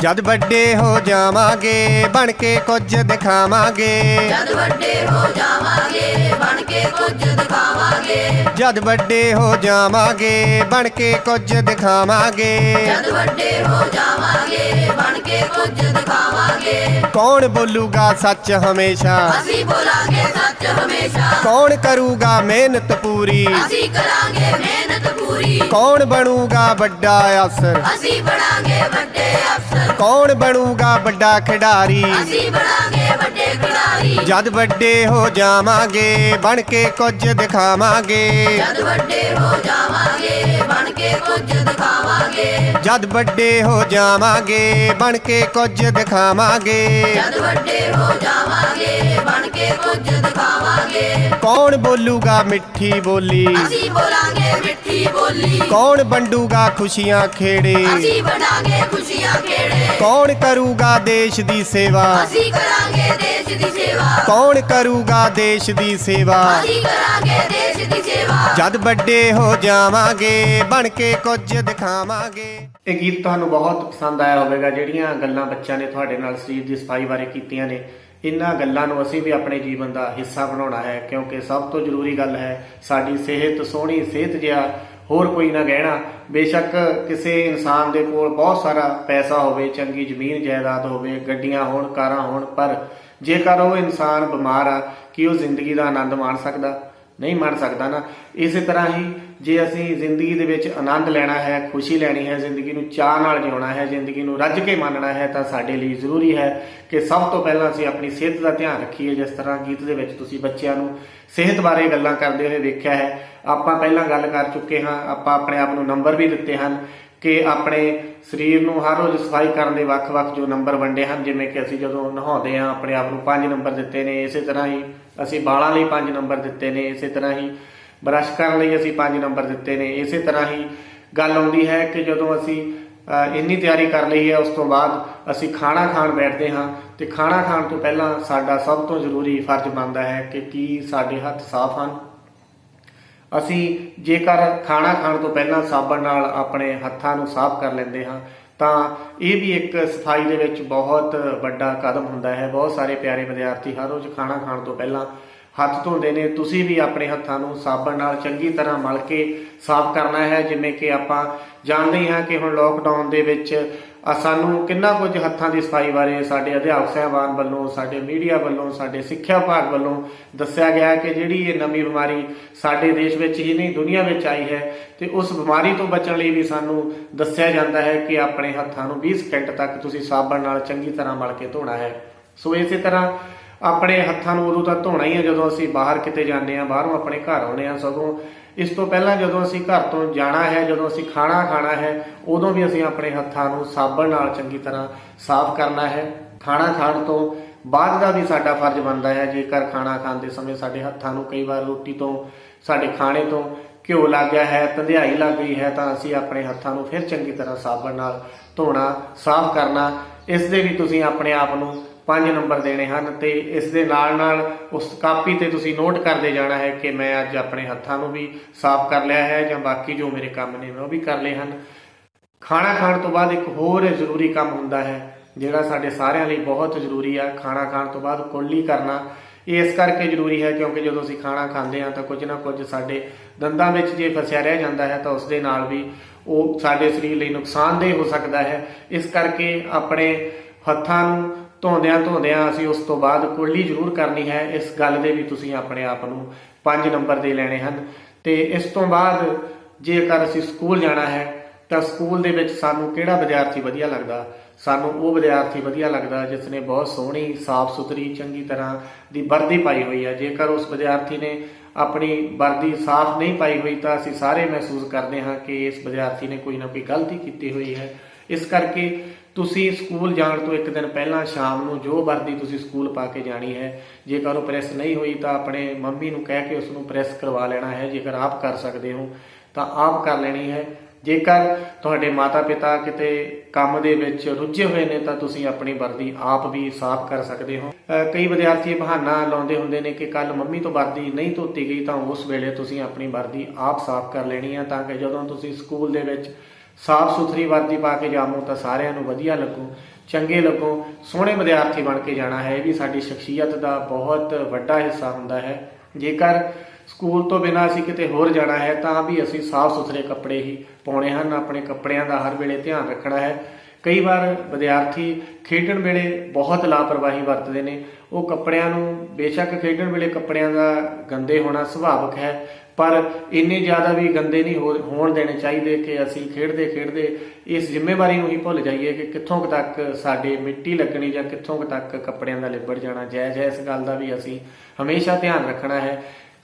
S1: ਜਦ ਵੱਡੇ ਹੋ ਜਾਵਾਂਗੇ ਬਣ ਕੇ ਕੁਝ ਦਿਖਾਵਾਂਗੇ,
S2: ਜਦ ਵੱਡੇ ਹੋ ਜਾਵਾਂਗੇ ਬਣ ਕੇ ਕੁਝ ਦਿਖਾਵਾਂਗੇ।
S1: ਜਦ ਵੱਡੇ ਹੋ ਜਾਵਾਂਗੇ ਬਣ ਕੇ ਕੁਝ ਦਿਖਾਵਾਂਗੇ।
S2: ਜਦ ਵੱਡੇ ਹੋ ਜਾਵਾਂਗੇ ਬਣ ਕੇ ਕੁਝ ਦਿਖਾਵਾਂਗੇ।
S1: ਕੌਣ ਬੋਲੂਗਾ ਸੱਚ ਹਮੇਸ਼ਾ,
S2: ਅਸੀਂ ਬੋਲਾਂਗੇ ਸੱਚ ਹਮੇਸ਼ਾ।
S1: ਕੌਣ ਕਰੂਗਾ ਮਿਹਨਤ ਪੂਰੀ,
S2: ਅਸੀਂ ਕਰਾਂਗੇ ਮਿਹਨਤ ਪੂਰੀ।
S1: ਕੌਣ ਬਣੂਗਾ ਵੱਡਾ ਅਫਸਰ,
S2: ਅਸੀਂ ਬਣਾਂਗੇ ਵੱਡੇ ਅਫਸਰ।
S1: ਕੌਣ ਬਣੂਗਾ ਵੱਡਾ ਖਿਡਾਰੀ।
S2: ਅਸੀਂ ਬਣਾਂਗੇ ਵੱਡੇ ਖਿਡਾਰੀ।
S1: ਜਦ ਵੱਡੇ ਹੋ ਜਾਵਾਂਗੇ ਬਣ ਕੇ ਕੁਝ ਦਿਖਾਵਾਂਗੇ,
S2: ਜਦ ਵੱਡੇ ਹੋ ਜਾਵਾਂਗੇ ਬਣ ਕੇ ਕੁਝ ਦਿਖਾਵਾਂਗੇ।
S1: ਜਦ ਵੱਡੇ ਹੋ ਜਾਵਾਂਗੇ ਬਣ ਕੇ ਕੁਝ ਦਿਖਾਵਾਂਗੇ।
S2: ਜਦ ਵੱਡੇ ਹੋ ਜਾਵਾਂਗੇ ਬਣ ਕੇ ਕੁਝ ਦਿਖਾਵਾਂਗੇ।
S1: ਕੌਣ ਬੋਲੂਗਾ ਮਿੱਠੀ ਬੋਲੀ,
S2: ਅਸੀਂ ਬੋਲਾਂਗੇ ਮਿੱਠੀ ਬੋਲੀ।
S1: ਕੌਣ ਵੰਡੂਗਾ ਖੁਸ਼ੀਆਂ ਖੇੜੇ,
S2: ਅਸੀਂ ਬਣਾਂਗੇ ਖੁਸ਼ੀਆਂ ਖੇੜੇ।
S1: ਕੌਣ ਕਰੂਗਾ ਦੇਸ਼ ਦੀ ਸੇਵਾ,
S2: ਅਸੀਂ ਕਰਾਂਗੇ ਦੇਸ਼ ਦੀ ਸੇਵਾ।
S1: ਕੌਣ ਕਰੂਗਾ ਦੇਸ਼ ਦੀ ਸੇਵਾ।
S2: ਅਸੀਂ ਕਰਾਂਗੇ ਦੇਸ਼ ਦੀ ਸੇਵਾ।
S1: ਜਦ ਵੱਡੇ ਹੋ ਜਾਵਾਂਗੇ ਬਣ ਕੇ ਕੁਝ ਦਿਖਾਵਾਂਗੇ। ਇਹ ਗੀਤ ਤੁਹਾਨੂੰ ਬਹੁਤ ਪਸੰਦ ਆਇਆ ਹੋਵੇਗਾ। ਜਿਹੜੀਆਂ ਗੱਲਾਂ ਬੱਚਿਆਂ ਨੇ ਤੁਹਾਡੇ ਨਾਲ ਸਰੀਰ ਦੀ ਸਫਾਈ ਬਾਰੇ ਕੀਤੀਆਂ ਨੇ, ਇਹਨਾਂ ਗੱਲਾਂ ਨੂੰ ਅਸੀਂ ਵੀ ਆਪਣੇ ਜੀਵਨ ਦਾ ਹਿੱਸਾ ਬਣਾਉਣਾ ਹੈ, ਕਿਉਂਕਿ ਸਭ ਤੋਂ ਜ਼ਰੂਰੀ ਗੱਲ ਹੈ ਸਾਡੀ ਸਿਹਤ। ਸੋਹਣੀ ਸਿਹਤ ਜਿਹਾ ਹੋਰ ਕੋਈ ਨਾ ਗਹਿਣਾ। ਬੇਸ਼ੱਕ ਕਿਸੇ ਇਨਸਾਨ ਦੇ ਕੋਲ ਬਹੁਤ ਸਾਰਾ ਪੈਸਾ ਹੋਵੇ, ਚੰਗੀ ਜ਼ਮੀਨ ਜਾਇਦਾਦ ਹੋਵੇ, ਗੱਡੀਆਂ ਹੋਣ, ਕਾਰਾਂ ਹੋਣ, ਪਰ ਜੇਕਰ ਉਹ ਇਨਸਾਨ ਬਿਮਾਰ ਆ, ਕੀ ਉਹ ਜ਼ਿੰਦਗੀ ਦਾ ਆਨੰਦ ਮਾਣ ਸਕਦਾ? ਨਹੀਂ ਮਾਣ ਸਕਦਾ ਨਾ। ਇਸੇ ਤਰ੍ਹਾਂ ਹੀ ਜੇ ਅਸੀਂ ਜ਼ਿੰਦਗੀ ਦੇ ਵਿੱਚ ਆਨੰਦ ਲੈਣਾ ਹੈ, ਖੁਸ਼ੀ ਲੈਣੀ ਹੈ, ਜ਼ਿੰਦਗੀ ਨੂੰ ਚਾਅ ਨਾਲ ਜਿਉਣਾ ਹੈ, ਜ਼ਿੰਦਗੀ ਨੂੰ ਰੱਜ ਕੇ ਮੰਨਣਾ ਹੈ, ਤਾਂ ਸਾਡੇ ਲਈ ਜ਼ਰੂਰੀ ਹੈ ਕਿ ਸਭ ਤੋਂ ਪਹਿਲਾਂ ਅਸੀਂ ਆਪਣੀ ਸਿਹਤ ਦਾ ਧਿਆਨ ਰੱਖੀਏ। ਜਿਸ ਤਰ੍ਹਾਂ ਗੀਤ ਦੇ ਵਿੱਚ ਤੁਸੀਂ ਬੱਚਿਆਂ ਨੂੰ ਸਿਹਤ ਬਾਰੇ ਗੱਲਾਂ ਕਰਦੇ ਹੋਏ ਵੇਖਿਆ ਹੈ। ਆਪਾਂ ਪਹਿਲਾਂ ਗੱਲ ਕਰ ਚੁੱਕੇ ਹਾਂ, ਆਪਾਂ ਆਪਣੇ ਆਪ ਨੂੰ ਨੰਬਰ ਵੀ ਦਿੱਤੇ ਹਨ ਕਿ ਆਪਣੇ ਸਰੀਰ ਨੂੰ ਹਰ ਰੋਜ਼ ਸਫਾਈ ਕਰਨ ਦੇ ਵੱਖ-ਵੱਖ ਜੋ ਨੰਬਰ ਵੰਡੇ ਹਨ। ਜਿਵੇਂ ਕਿ ਅਸੀਂ ਜਦੋਂ ਨਹਾਉਂਦੇ ਹਾਂ ਆਪਣੇ ਆਪ ਨੂੰ 5 ਨੰਬਰ ਦਿੱਤੇ ਨੇ, ਇਸੇ ਤਰ੍ਹਾਂ ਹੀ ਅਸੀਂ ਵਾਲਾਂ ਲਈ 5 ਨੰਬਰ ਦਿੱਤੇ ਨੇ, ਇਸੇ ਤਰ੍ਹਾਂ ਹੀ ਬਰੱਸ਼ ਕਰਨ ਲਈ ਅਸੀਂ 5 ਨੰਬਰ ਦਿੱਤੇ ਨੇ। ਇਸੇ ਤਰ੍ਹਾਂ ਹੀ ਗੱਲ ਆਉਂਦੀ ਹੈ ਕਿ ਜਦੋਂ ਅਸੀਂ ਇੰਨੀ ਤਿਆਰੀ ਕਰ ਲਈ ਹੈ, ਉਸ ਤੋਂ ਬਾਅਦ ਅਸੀਂ ਖਾਣਾ ਖਾਣ ਬੈਠਦੇ ਹਾਂ, ਤੇ ਖਾਣਾ ਖਾਣ ਤੋਂ ਪਹਿਲਾਂ ਸਾਡਾ ਸਭ ਤੋਂ ਜ਼ਰੂਰੀ ਫਰਜ਼ ਬਣਦਾ ਹੈ ਕਿ ਕੀ ਸਾਡੇ ਹੱਥ ਸਾਫ਼ ਹਨ। ਅਸੀਂ ਜੇਕਰ ਖਾਣਾ ਖਾਣ ਤੋਂ ਪਹਿਲਾਂ ਸਾਬਣ ਨਾਲ ਆਪਣੇ ਹੱਥਾਂ ਨੂੰ ਸਾਫ਼ ਕਰ ਲੈਂਦੇ ਹਾਂ, ਤਾਂ ਇਹ ਵੀ ਇੱਕ ਸਫਾਈ ਦੇ ਵਿੱਚ ਬਹੁਤ ਵੱਡਾ ਕਦਮ ਹੁੰਦਾ ਹੈ। ਬਹੁਤ ਸਾਰੇ ਪਿਆਰੇ ਵਿਦਿਆਰਥੀ ਹਰ ਰੋਜ਼ ਖਾਣਾ ਖਾਣ ਤੋਂ ਪਹਿਲਾਂ ਹੱਥ ਧੋਂਦੇ ਨੇ। ਤੁਸੀਂ ਵੀ ਆਪਣੇ ਹੱਥਾਂ ਨੂੰ ਸਾਬਣ ਨਾਲ ਚੰਗੀ ਤਰ੍ਹਾਂ ਮਲ ਕੇ ਸਾਫ਼ ਕਰਨਾ ਹੈ। ਜਿਵੇਂ ਕਿ ਆਪਾਂ ਜਾਣਦੇ ਹਾਂ ਕਿ ਹੁਣ ਲੋਕਡਾਊਨ ਦੇ ਵਿੱਚ ਸਾਨੂੰ ਕਿੰਨਾ ਕੁਝ ਹੱਥਾਂ ਦੀ ਸਫਾਈ ਬਾਰੇ ਸਾਡੇ ਅਧਿਆਪਕ ਸਾਹਿਬਾਨ ਵੱਲੋਂ, ਸਾਡੇ ਮੀਡੀਆ ਵੱਲੋਂ, ਸਾਡੇ ਸਿੱਖਿਆ ਵਿਭਾਗ ਵੱਲੋਂ ਦੱਸਿਆ ਗਿਆ ਕਿ ਜਿਹੜੀ ਇਹ ਨਵੀਂ ਬਿਮਾਰੀ ਸਾਡੇ ਦੇਸ਼ ਵਿੱਚ ਹੀ ਨਹੀਂ ਦੁਨੀਆ ਵਿੱਚ ਆਈ ਹੈ, ਤੇ ਉਸ ਬਿਮਾਰੀ ਤੋਂ ਬਚਣ ਲਈ ਵੀ ਸਾਨੂੰ ਦੱਸਿਆ ਜਾਂਦਾ ਹੈ ਕਿ ਆਪਣੇ ਹੱਥਾਂ ਨੂੰ 20 ਸਕਿੰਟ ਤੱਕ ਤੁਸੀਂ ਸਾਬਣ ਨਾਲ ਚੰਗੀ ਤਰ੍ਹਾਂ ਮਲ ਕੇ ਧੋਣਾ ਹੈ। ਸੋ ਇਸੇ ਤਰ੍ਹਾਂ ਆਪਣੇ ਹੱਥਾਂ ਨੂੰ ਉਦੋਂ ਤਾਂ ਧੋਣਾ ਹੀ ਹੈ ਜਦੋਂ ਅਸੀਂ ਬਾਹਰ ਕਿਤੇ ਜਾਂਦੇ ਹਾਂ, ਬਾਹਰੋਂ ਆਪਣੇ ਘਰ ਆਉਂਦੇ ਹਾਂ। ਸਗੋਂ ਇਸ ਤੋਂ ਪਹਿਲਾਂ ਜਦੋਂ ਅਸੀਂ ਘਰ ਤੋਂ ਜਾਣਾ ਹੈ, ਜਦੋਂ ਅਸੀਂ ਖਾਣਾ ਖਾਣਾ ਹੈ, ਉਦੋਂ ਵੀ ਅਸੀਂ ਆਪਣੇ ਹੱਥਾਂ ਨੂੰ ਸਾਬਣ ਨਾਲ ਚੰਗੀ ਤਰ੍ਹਾਂ ਸਾਫ਼ ਕਰਨਾ ਹੈ। ਖਾਣਾ ਖਾਣ ਤੋਂ ਬਾਅਦ ਦਾ ਵੀ ਸਾਡਾ ਫਰਜ਼ ਬਣਦਾ ਹੈ। ਜੇਕਰ ਖਾਣਾ ਖਾਂਦੇ ਸਮੇਂ ਸਾਡੇ ਹੱਥਾਂ ਨੂੰ ਕਈ ਵਾਰ ਰੋਟੀ ਤੋਂ, ਸਾਡੇ ਖਾਣੇ ਤੋਂ ਘਿਓ ਲੱਗ ਗਿਆ ਹੈ, ਧੰਦਿਆਈ ਲੱਗ ਗਈ ਹੈ, ਤਾਂ ਅਸੀਂ ਆਪਣੇ ਹੱਥਾਂ ਨੂੰ ਫਿਰ ਚੰਗੀ ਤਰ੍ਹਾਂ ਸਾਬਣ ਨਾਲ ਧੋਣਾ, ਸਾਫ਼ ਕਰਨਾ। ਇਸ ਦੇ ਵੀ ਤੁਸੀਂ ਆਪਣੇ ਆਪ ਨੂੰ 5 ਨੰਬਰ ਦੇਣੇ ਹਨ। ਤੇ ਇਸ ਦੇ ਨਾਲ ਨਾਲ ਉਸ ਕਾਪੀ ਤੇ ਤੁਸੀਂ ਨੋਟ ਕਰਦੇ ਜਾਣਾ ਹੈ ਕਿ ਮੈਂ ਅੱਜ ਆਪਣੇ ਹੱਥਾਂ ਨੂੰ ਵੀ ਸਾਫ਼ ਕਰ ਲਿਆ ਹੈ ਜਾਂ ਬਾਕੀ ਜੋ ਮੇਰੇ ਕੰਮ ਨੇ ਮੈਂ ਉਹ ਵੀ ਕਰ ਲਏ ਹਨ। ਖਾਣਾ ਖਾਣ ਤੋਂ ਬਾਅਦ ਇੱਕ ਹੋਰ ਜ਼ਰੂਰੀ ਕੰਮ ਹੁੰਦਾ ਹੈ ਜਿਹੜਾ ਸਾਡੇ ਸਾਰਿਆਂ ਲਈ ਬਹੁਤ ਜ਼ਰੂਰੀ ਆ। ਖਾਣਾ ਖਾਣ ਤੋਂ ਬਾਅਦ ਕੁਰਲੀ ਕਰਨਾ ਇਹ ਇਸ ਕਰਕੇ ਜ਼ਰੂਰੀ ਹੈ ਕਿਉਂਕਿ ਜਦੋਂ ਅਸੀਂ ਖਾਣਾ ਖਾਂਦੇ ਹਾਂ ਤਾਂ ਕੁਝ ਨਾ ਕੁਝ ਸਾਡੇ ਦੰਦਾਂ ਵਿੱਚ ਜੇ ਫਸਿਆ ਰਹਿ ਜਾਂਦਾ ਹੈ ਤਾਂ ਉਸ ਦੇ ਨਾਲ ਵੀ ਉਹ ਸਾਡੇ ਸਰੀਰ ਲਈ ਨੁਕਸਾਨਦੇਹ ਹੋ ਸਕਦਾ ਹੈ। ਇਸ ਕਰਕੇ ਆਪਣੇ ਹੱਥਾਂ ਨੂੰ ਧੋਂਦਿਆਂ ਅਸੀਂ ਉਸ ਤੋਂ ਬਾਅਦ ਕੁਰਲੀ ਜ਼ਰੂਰ ਕਰਨੀ ਹੈ। ਇਸ ਗੱਲ ਦੇ ਵੀ ਤੁਸੀਂ ਆਪਣੇ ਆਪ ਨੂੰ 5 ਨੰਬਰ ਦੇ ਲੈਣੇ ਹਨ। ਤੇ ਇਸ ਤੋਂ ਬਾਅਦ ਜੇਕਰ ਅਸੀਂ ਸਕੂਲ ਜਾਣਾ ਹੈ ਤਾਂ ਸਕੂਲ ਦੇ ਵਿੱਚ ਸਾਨੂੰ ਕਿਹੜਾ ਵਿਦਿਆਰਥੀ ਵਧੀਆ ਲੱਗਦਾ? ਸਾਨੂੰ ਉਹ ਵਿਦਿਆਰਥੀ ਵਧੀਆ ਲੱਗਦਾ ਜਿਸ ਨੇ ਬਹੁਤ ਸੋਹਣੀ ਸਾਫ਼ ਸੁਥਰੀ ਚੰਗੀ ਤਰ੍ਹਾਂ ਦੀ ਵਰਦੀ ਪਾਈ ਹੋਈ ਹੈ। ਜੇਕਰ ਉਸ ਵਿਦਿਆਰਥੀ ਨੇ ਆਪਣੀ ਵਰਦੀ ਸਾਫ਼ ਨਹੀਂ ਪਾਈ ਹੋਈ ਤਾਂ ਅਸੀਂ ਸਾਰੇ ਮਹਿਸੂਸ ਕਰਦੇ ਹਾਂ ਕਿ ਇਸ ਵਿਦਿਆਰਥੀ ਨੇ ਕੋਈ ਨਾ ਕੋਈ ਗਲਤੀ ਕੀਤੀ ਹੋਈ ਹੈ। ਇਸ ਕਰਕੇ ਤੁਸੀਂ ਸਕੂਲ ਜਾਣ ਤੋਂ ਇੱਕ ਦਿਨ ਪਹਿਲਾਂ ਸ਼ਾਮ ਨੂੰ ਜੋ ਵਰਦੀ ਤੁਸੀਂ ਸਕੂਲ ਪਾ ਕੇ ਜਾਣੀ ਹੈ, ਜੇਕਰ ਉਹ ਪ੍ਰੈਸ ਨਹੀਂ ਹੋਈ ਤਾਂ ਆਪਣੇ ਮੰਮੀ ਨੂੰ ਕਹਿ ਕੇ ਉਸ ਨੂੰ ਪ੍ਰੈਸ ਕਰਵਾ ਲੈਣਾ ਹੈ। ਜੇਕਰ ਆਪ ਕਰ ਸਕਦੇ ਹੋ ਤਾਂ ਆਪ ਕਰ ਲੈਣੀ ਹੈ। ਜੇਕਰ ਤੁਹਾਡੇ ਮਾਤਾ ਪਿਤਾ ਕਿਤੇ ਕੰਮ ਦੇ ਵਿੱਚ ਰੁੱਝੇ ਹੋਏ ਨੇ ਤਾਂ ਤੁਸੀਂ ਆਪਣੀ ਵਰਦੀ ਆਪ ਵੀ ਸਾਫ਼ ਕਰ ਸਕਦੇ ਹੋ। ਕਈ ਵਿਦਿਆਰਥੀ ਬਹਾਨਾ ਲਾਉਂਦੇ ਹੁੰਦੇ ਨੇ ਕਿ ਕੱਲ ਮੰਮੀ ਤੋਂ ਵਰਦੀ ਨਹੀਂ ਧੋਤੀ ਗਈ, ਤਾਂ ਉਸ ਵੇਲੇ ਤੁਸੀਂ ਆਪਣੀ ਵਰਦੀ ਆਪ ਸਾਫ਼ ਕਰ ਲੈਣੀ ਹੈ ਤਾਂ ਕਿ ਜਦੋਂ ਤੁਸੀਂ ਸਕੂਲ ਦੇ ਵਿੱਚ ਸਾਫ਼ ਸੁਥਰੀ ਵਰਦੀ ਪਾ ਕੇ ਜਾਵੋ ਤਾਂ ਸਾਰਿਆਂ ਨੂੰ ਵਧੀਆ ਲੱਗੋ, ਚੰਗੇ ਲੱਗੋ, ਸੋਹਣੇ ਵਿਦਿਆਰਥੀ ਬਣ ਕੇ ਜਾਣਾ ਹੈ। ਇਹ ਵੀ ਸਾਡੀ ਸ਼ਖਸੀਅਤ ਦਾ ਬਹੁਤ ਵੱਡਾ ਹਿੱਸਾ ਹੁੰਦਾ ਹੈ। ਜੇਕਰ ਸਕੂਲ ਤੋਂ ਬਿਨਾਂ ਅਸੀਂ ਕਿਤੇ ਹੋਰ ਜਾਣਾ ਹੈ ਤਾਂ ਵੀ ਅਸੀਂ ਸਾਫ਼ ਸੁਥਰੇ ਕੱਪੜੇ ਹੀ ਪਾਉਣੇ ਹਨ। ਆਪਣੇ ਕੱਪੜਿਆਂ ਦਾ ਹਰ ਵੇਲੇ ਧਿਆਨ ਰੱਖਣਾ ਹੈ। ਕਈ ਵਾਰ ਵਿਦਿਆਰਥੀ ਖੇਡਣ ਵੇਲੇ ਬਹੁਤ ਲਾਪਰਵਾਹੀ ਵਰਤਦੇ ਨੇ। ਉਹ ਕੱਪੜਿਆਂ ਨੂੰ ਬੇਸ਼ੱਕ ਖੇਡਣ ਵੇਲੇ ਕੱਪੜਿਆਂ ਦਾ ਗੰਦੇ ਹੋਣਾ ਸੁਭਾਵਿਕ ਹੈ, ਪਰ ਇੰਨੇ ਜ਼ਿਆਦਾ ਵੀ ਗੰਦੇ ਨਹੀਂ ਹੋਣ ਦੇਣੇ ਚਾਹੀਦੇ ਕਿ ਅਸੀਂ ਖੇਡਦੇ ਖੇਡਦੇ ਇਸ ਜ਼ਿੰਮੇਵਾਰੀ ਨੂੰ ਹੀ ਭੁੱਲ ਜਾਈਏ ਕਿ ਕਿੱਥੋਂ ਕੁ ਤੱਕ ਸਾਡੇ ਮਿੱਟੀ ਲੱਗਣੀ ਜਾਂ ਕਿੱਥੋਂ ਕੁ ਤੱਕ ਕੱਪੜਿਆਂ ਦਾ ਲਿਬੜ ਜਾਣਾ ਜਾਇਜ਼ ਹੈ। ਇਸ ਗੱਲ ਦਾ ਵੀ ਅਸੀਂ ਹਮੇਸ਼ਾ ਧਿਆਨ ਰੱਖਣਾ ਹੈ।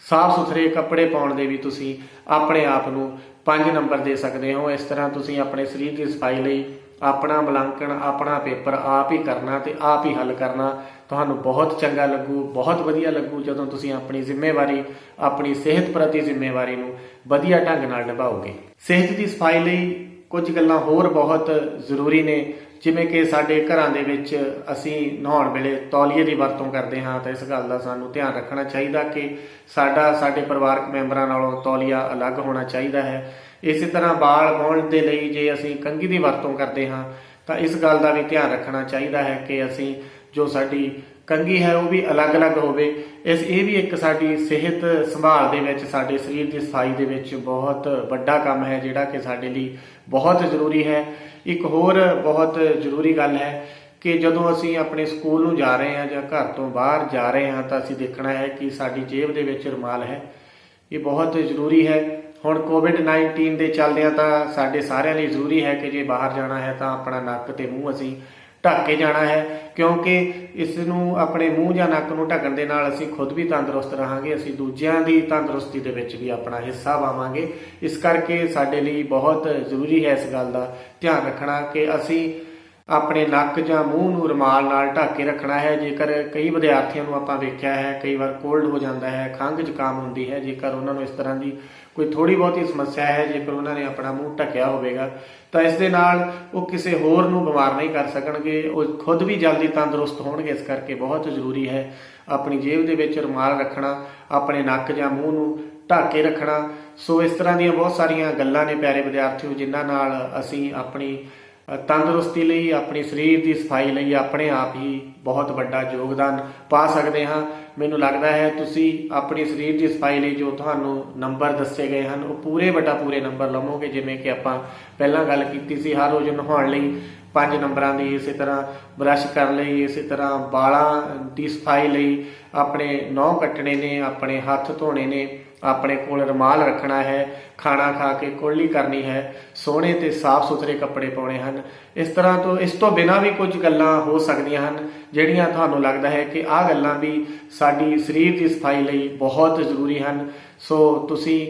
S1: ਸਾਫ਼ ਸੁਥਰੇ ਕੱਪੜੇ ਪਾਉਣ ਦੇ ਵੀ ਤੁਸੀਂ ਆਪਣੇ ਆਪ ਨੂੰ 5 ਨੰਬਰ ਦੇ ਸਕਦੇ ਹੋ। ਇਸ ਤਰ੍ਹਾਂ ਤੁਸੀਂ ਆਪਣੇ ਸਰੀਰ ਦੀ ਸਫਾਈ ਲਈ ਆਪਣਾ ਮੁਲਾਂਕਣ, ਆਪਣਾ ਪੇਪਰ ਆਪ ਹੀ ਕਰਨਾ ਤੇ ਆਪ ਹੀ ਹੱਲ ਕਰਨਾ। ਤੁਹਾਨੂੰ ਬਹੁਤ ਚੰਗਾ ਲੱਗੂ, ਬਹੁਤ ਵਧੀਆ ਲੱਗੂ ਜਦੋਂ ਤੁਸੀਂ ਆਪਣੀ ਜ਼ਿੰਮੇਵਾਰੀ, ਆਪਣੀ ਸਿਹਤ ਪ੍ਰਤੀ ਜ਼ਿੰਮੇਵਾਰੀ ਨੂੰ ਵਧੀਆ ਢੰਗ ਨਾਲ ਨਿਭਾਓਗੇ। ਸਿਹਤ ਦੀ ਸਫਾਈ ਲਈ ਕੁਝ ਗੱਲਾਂ ਹੋਰ ਬਹੁਤ ਜ਼ਰੂਰੀ ਨੇ, ਜਿਵੇਂ ਕਿ ਸਾਡੇ ਘਰਾਂ ਦੇ ਵਿੱਚ ਅਸੀਂ ਨਹਾਉਣ ਵੇਲੇ ਤੌਲੀਏ ਦੀ ਵਰਤੋਂ ਕਰਦੇ ਹਾਂ ਤਾਂ ਇਸ ਗੱਲ ਦਾ ਸਾਨੂੰ ਧਿਆਨ ਰੱਖਣਾ ਚਾਹੀਦਾ ਕਿ ਸਾਡੇ ਪਰਿਵਾਰਕ ਮੈਂਬਰਾਂ ਨਾਲੋਂ ਤੌਲੀਆ ਅਲੱਗ ਹੋਣਾ ਚਾਹੀਦਾ ਹੈ। ਇਸੇ ਤਰ੍ਹਾਂ ਵਾਲ ਵਾਹੁਣ ਦੇ ਲਈ ਜੇ ਅਸੀਂ ਕੰਘੀ ਦੀ ਵਰਤੋਂ ਕਰਦੇ ਹਾਂ ਤਾਂ ਇਸ ਗੱਲ ਦਾ ਵੀ ਧਿਆਨ ਰੱਖਣਾ ਚਾਹੀਦਾ ਹੈ ਕਿ ਅਸੀਂ ਜੋ ਸਾਡੀ ਕੰਘੀ ਹੈ ਉਹ ਵੀ ਅਲੱਗ-ਅਲੱਗ ਹੋਵੇ। ਇਹ ਵੀ ਇੱਕ ਸਾਡੀ ਸਿਹਤ ਸੰਭਾਲ ਦੇ ਵਿੱਚ, ਸਾਡੇ ਸਰੀਰ ਦੀ ਸਫਾਈ ਦੇ ਵਿੱਚ ਬਹੁਤ ਵੱਡਾ ਕੰਮ ਹੈ ਜਿਹੜਾ ਕਿ ਸਾਡੇ ਲਈ ਬਹੁਤ ਜ਼ਰੂਰੀ ਹੈ। ਇੱਕ ਹੋਰ ਬਹੁਤ ਜ਼ਰੂਰੀ ਗੱਲ ਹੈ ਕਿ ਜਦੋਂ ਅਸੀਂ ਆਪਣੇ ਸਕੂਲ ਨੂੰ ਜਾ ਰਹੇ ਹਾਂ ਜਾਂ ਘਰ ਤੋਂ ਬਾਹਰ ਜਾ ਰਹੇ ਹਾਂ ਤਾਂ ਅਸੀਂ ਦੇਖਣਾ ਹੈ ਕਿ ਸਾਡੀ ਜੇਬ ਦੇ ਵਿੱਚ ਰੁਮਾਲ ਹੈ। ਇਹ ਬਹੁਤ ਜ਼ਰੂਰੀ ਹੈ। ਹੁਣ COVID-19 ਦੇ ਚੱਲਦਿਆਂ ਤਾਂ ਸਾਡੇ ਸਾਰਿਆਂ ਲਈ ਜ਼ਰੂਰੀ ਹੈ ਕਿ ਜੇ ਬਾਹਰ ਜਾਣਾ ਹੈ ਤਾਂ ਆਪਣਾ ਨੱਕ ਤੇ ਮੂੰਹ ਅਸੀਂ ਢੱਕ ਕੇ ਜਾਣਾ ਹੈ, ਕਿਉਂਕਿ ਇਸ ਨੂੰ ਆਪਣੇ ਮੂੰਹ ਜਾਂ ਨੱਕ ਨੂੰ ਢੱਕਣ ਦੇ ਨਾਲ ਅਸੀਂ ਖੁਦ ਵੀ ਤੰਦਰੁਸਤ ਰਹਾਂਗੇ, ਅਸੀਂ ਦੂਜਿਆਂ ਦੀ ਤੰਦਰੁਸਤੀ ਦੇ ਵਿੱਚ ਵੀ ਆਪਣਾ ਹਿੱਸਾ ਪਾਵਾਂਗੇ। ਇਸ ਕਰਕੇ ਸਾਡੇ ਲਈ ਬਹੁਤ ਜ਼ਰੂਰੀ ਹੈ ਇਸ ਗੱਲ ਦਾ ਧਿਆਨ ਰੱਖਣਾ ਕਿ ਅਸੀਂ ਆਪਣੇ ਨੱਕ ਜਾਂ ਮੂੰਹ ਨੂੰ ਰੁਮਾਲ ਨਾਲ ਢੱਕ ਕੇ ਰੱਖਣਾ ਹੈ। ਜੇਕਰ ਕਈ ਵਿਦਿਆਰਥੀਆਂ ਨੂੰ ਆਪਾਂ ਵੇਖਿਆ ਹੈ ਕਈ ਵਾਰ ਕੋਲਡ ਹੋ ਜਾਂਦਾ ਹੈ, ਖੰਘ ਜ਼ੁਕਾਮ ਹੁੰਦੀ ਹੈ, ਜੇਕਰ ਉਹਨਾਂ ਨੂੰ ਇਸ ਤਰ੍ਹਾਂ ਦੀ ਕੋਈ ਥੋੜ੍ਹੀ ਬਹੁਤੀ ਸਮੱਸਿਆ ਹੈ, ਜੇਕਰ ਉਹਨਾਂ ਨੇ ਆਪਣਾ ਮੂੰਹ ਢੱਕਿਆ ਹੋਵੇਗਾ ਤਾਂ ਇਸ ਦੇ ਨਾਲ ਉਹ ਕਿਸੇ ਹੋਰ ਨੂੰ ਬਿਮਾਰ ਨਹੀਂ ਕਰ ਸਕਣਗੇ, ਉਹ ਖੁਦ ਵੀ ਜਲਦੀ ਤੰਦਰੁਸਤ ਹੋਣਗੇ। ਇਸ ਕਰਕੇ ਬਹੁਤ ਜ਼ਰੂਰੀ ਹੈ ਆਪਣੀ ਜੇਬ ਦੇ ਵਿੱਚ ਰੁਮਾਲ ਰੱਖਣਾ, ਆਪਣੇ ਨੱਕ ਜਾਂ ਮੂੰਹ ਨੂੰ ਢੱਕ ਕੇ ਰੱਖਣਾ। ਸੋ ਇਸ ਤਰ੍ਹਾਂ ਦੀਆਂ ਬਹੁਤ ਸਾਰੀਆਂ ਗੱਲਾਂ ਨੇ ਪਿਆਰੇ ਵਿਦਿਆਰਥੀਓ, ਜਿਨ੍ਹਾਂ ਨਾਲ ਅਸੀਂ ਆਪਣੀ ਤੰਦਰੁਸਤੀ ਲਈ, ਆਪਣੀ ਸਰੀਰ ਦੀ ਸਫਾਈ ਲਈ ਆਪਣੇ ਆਪ ਹੀ ਬਹੁਤ ਵੱਡਾ ਯੋਗਦਾਨ ਪਾ ਸਕਦੇ ਹਾਂ। ਮੈਨੂੰ ਲੱਗਦਾ ਹੈ ਤੁਸੀਂ ਆਪਣੀ ਸਰੀਰ ਦੀ ਸਫਾਈ ਲਈ ਜੋ ਤੁਹਾਨੂੰ ਨੰਬਰ ਦੱਸੇ ਗਏ ਹਨ ਉਹ ਪੂਰੇ ਨੰਬਰ ਲਵੋਗੇ। ਜਿਵੇਂ ਕਿ ਆਪਾਂ ਪਹਿਲਾਂ ਗੱਲ ਕੀਤੀ ਸੀ, ਹਰ ਰੋਜ਼ ਨਹਾਉਣ ਲਈ 5 ਨੰਬਰਾਂ ਦੀ, ਇਸੇ ਤਰ੍ਹਾਂ ਬਰੱਸ਼ ਕਰਨ ਲਈ, ਇਸੇ ਤਰ੍ਹਾਂ ਵਾਲਾਂ ਦੀ ਸਫਾਈ ਲਈ ਆਪਣੇ ਨਹੁੰ ਕੱਟਣੇ ਨੇ, ਆਪਣੇ ਹੱਥ ਧੋਣੇ ਨੇ, ਆਪਣੇ ਕੋਲ ਰੁਮਾਲ ਰੱਖਣਾ ਹੈ, ਖਾਣਾ ਖਾ ਕੇ ਕੁਰਲੀ ਕਰਨੀ ਹੈ, ਸੋਹਣੇ ਤੇ ਸਾਫ਼ ਸੁਥਰੇ ਕੱਪੜੇ ਪਾਉਣੇ ਹਨ। ਇਸ ਤੋਂ ਬਿਨਾਂ ਵੀ ਕੁਝ ਗੱਲਾਂ ਹੋ ਸਕਦੀਆਂ ਹਨ ਜਿਹੜੀਆਂ ਤੁਹਾਨੂੰ ਲੱਗਦਾ ਹੈ ਕਿ ਆਹ ਗੱਲਾਂ ਵੀ ਸਾਡੀ ਸਰੀਰ ਦੀ ਸਫਾਈ ਲਈ ਬਹੁਤ ਜ਼ਰੂਰੀ ਹਨ। ਸੋ ਤੁਸੀਂ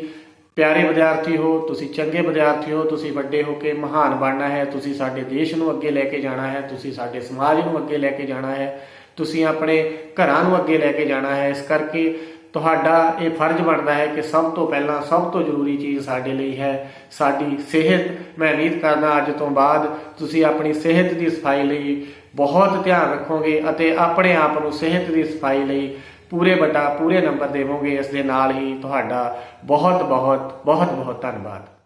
S1: ਪਿਆਰੇ ਵਿਦਿਆਰਥੀ ਹੋ, ਤੁਸੀਂ ਚੰਗੇ ਵਿਦਿਆਰਥੀ ਹੋ, ਤੁਸੀਂ ਵੱਡੇ ਹੋ ਕੇ ਮਹਾਨ ਬਣਨਾ ਹੈ, ਤੁਸੀਂ ਸਾਡੇ ਦੇਸ਼ ਨੂੰ ਅੱਗੇ ਲੈ ਕੇ ਜਾਣਾ ਹੈ, ਤੁਸੀਂ ਸਾਡੇ ਸਮਾਜ ਨੂੰ ਅੱਗੇ ਲੈ ਕੇ ਜਾਣਾ ਹੈ, ਤੁਸੀਂ ਆਪਣੇ ਘਰਾਂ ਨੂੰ ਅੱਗੇ ਲੈ ਕੇ ਜਾਣਾ ਹੈ। ਇਸ ਕਰਕੇ ਤੁਹਾਡਾ ਇਹ ਫਰਜ਼ ਬਣਦਾ ਹੈ ਕਿ ਸਭ ਤੋਂ ਪਹਿਲਾਂ ਸਭ ਤੋਂ ਜ਼ਰੂਰੀ ਚੀਜ਼ ਸਾਡੇ ਲਈ ਹੈ ਸਾਡੀ ਸਿਹਤ। ਮੈਂ ਉਮੀਦ ਕਰਦਾ ਅੱਜ ਤੋਂ ਬਾਅਦ ਤੁਸੀਂ ਆਪਣੀ ਸਿਹਤ ਦੀ ਸਫਾਈ ਲਈ ਬਹੁਤ ਧਿਆਨ ਰੱਖੋਗੇ ਅਤੇ ਆਪਣੇ ਆਪ ਨੂੰ ਸਿਹਤ ਦੀ ਸਫਾਈ ਲਈ ਪੂਰੇ ਨੰਬਰ ਦੇਵੋਗੇ। ਇਸ ਦੇ ਨਾਲ ਹੀ ਤੁਹਾਡਾ ਬਹੁਤ ਬਹੁਤ ਧੰਨਵਾਦ।